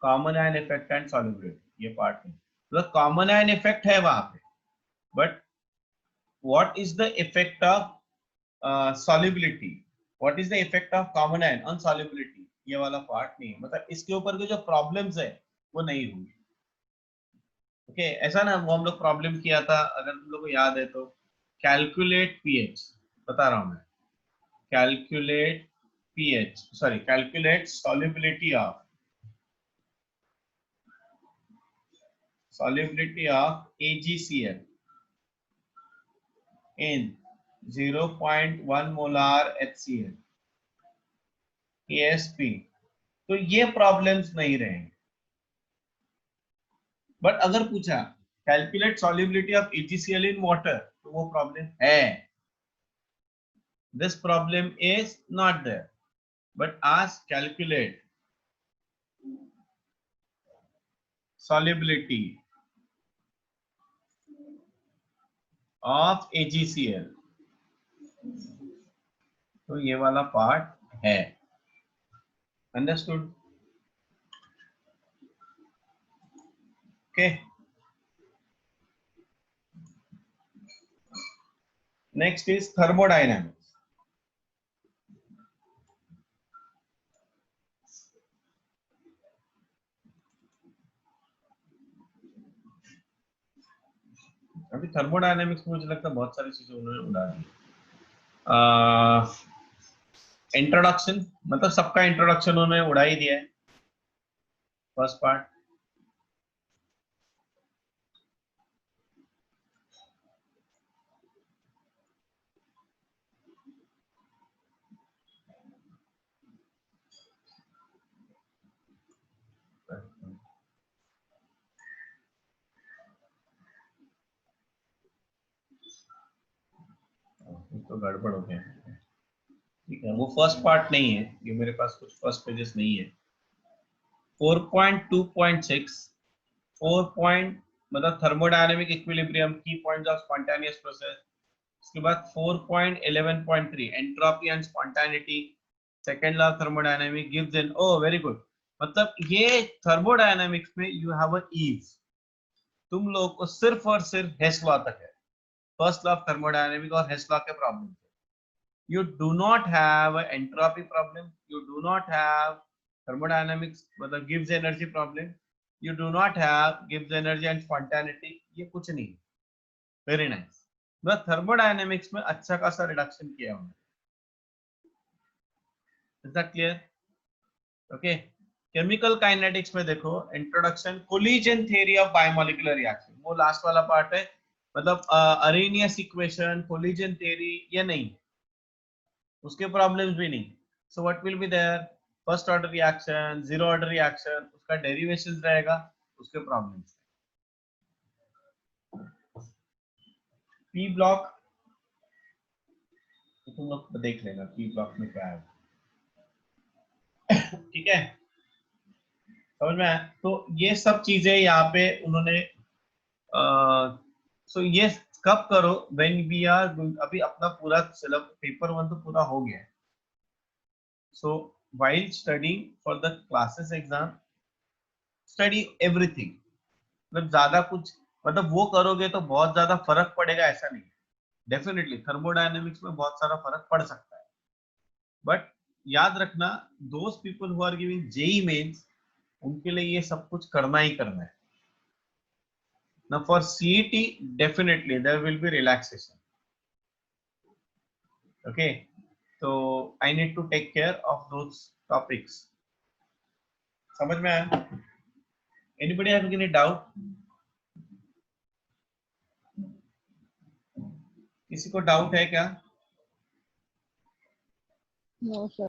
common ion effect and solubility, ये पार्ट नहीं, मतलब कॉमन आयन इफेक्ट है वहां पे, but what is the effect of solubility, what is the effect of common ion on solubility, ये वाला पार्ट नहीं है, मतलब इसके ऊपर के जो प्रॉब्लम्स है वो नहीं हुई, ओके ऐसा ना, वो हम लोग प्रॉब्लम किया था, अगर तुम लोग को याद है तो, कैलकुलेट पीएच, बता रहा हूं मैं, calculate pH, sorry calculate solubility of AgCl in 0.1 molar HCl ASP, तो ये प्रॉब्लम्स नहीं रहेंगे, बट अगर पूछा calculate solubility of AgCl in water, तो वो प्रॉब्लम है, this problem is not there, but ask calculate solubility of AgCl, तो ये वाला पार्ट है, understood, okay. Next is thermodynamics, अभी थर्मोडायनामिक्स में मुझे लगता है बहुत सारी चीजें उन्होंने उड़ा दी, इंट्रोडक्शन, मतलब सबका इंट्रोडक्शन उन्होंने उड़ा ही दिया है, फर्स्ट पार्ट, तो गड़बड़ हो गया, ठीक है, वो फर्स्ट पार्ट नहीं है, ये मेरे पास कुछ फर्स्ट पेजेस नहीं है, 4.2.6 4 पॉइंट मतलब थर्मोडायनेमिक इक्विलिब्रियम, की पॉइंट्स ऑफ स्पॉन्टेनियस प्रोसेस, उसके बाद 4.11.3 entropy and spontaneity, second law of thermodynamic gives an, oh very good, मतलब ये थर्मोडायनेमिक्स में यू हैव अ ईज, तुम लोग को सिर्फ और सिर्फ हेस लॉ तक है, फर्स्ट लॉ ऑफ थर्मोडायनेमिक और हेस लॉ के problem, you do not have an entropy problem, you do not have thermodynamics मतलब gives energy problem, you do not have gives energy and spontaneity, ये कुछ नहीं, वेरी नाइस, मतलब thermodynamics में अच्छा खासा रिडक्शन किया हमने, is that clear, okay. Chemical kinetics में देखो, introduction, collision theory of biomolecular reaction, वो लास्ट वाला पार्ट है, मतलब अरेनियस इक्वेशन, कोलिजन थ्योरी ये नहीं, उसके प्रॉब्लम्स भी नहीं, so what will be there, first order reaction, zero order reaction, उसका डेरिवेशंस रहेगा, उसके प्रॉब्लम्स, पी ब्लॉक तो तुम लोग देख लेना पी ब्लॉक में क्या है, ठीक है, समझ में आया, तो ये सब चीजें यहाँ पे उन्होंने, सो ये कब करो, व्हेन वी आर, अभी अपना पूरा सिलेबस पेपर 1 तो पूरा हो गया है, so while studying for the classes exam study everything, मतलब ज्यादा कुछ, मतलब वो करोगे तो बहुत ज्यादा फर्क पड़ेगा ऐसा नहीं, डेफिनेटली थर्मोडायनेमिक्स में बहुत सारा फर्क पड़ सकता है, बट याद रखना those people who are giving JEE mains, उनके लिए ये सब कुछ करना ही करना है ना, for CET definitely there will be relaxation, okay, तो I need to take care of those topics, समझ में आया, एनीबॉडी हैव एनी डाउट, किसी को डाउट है क्या? No sir.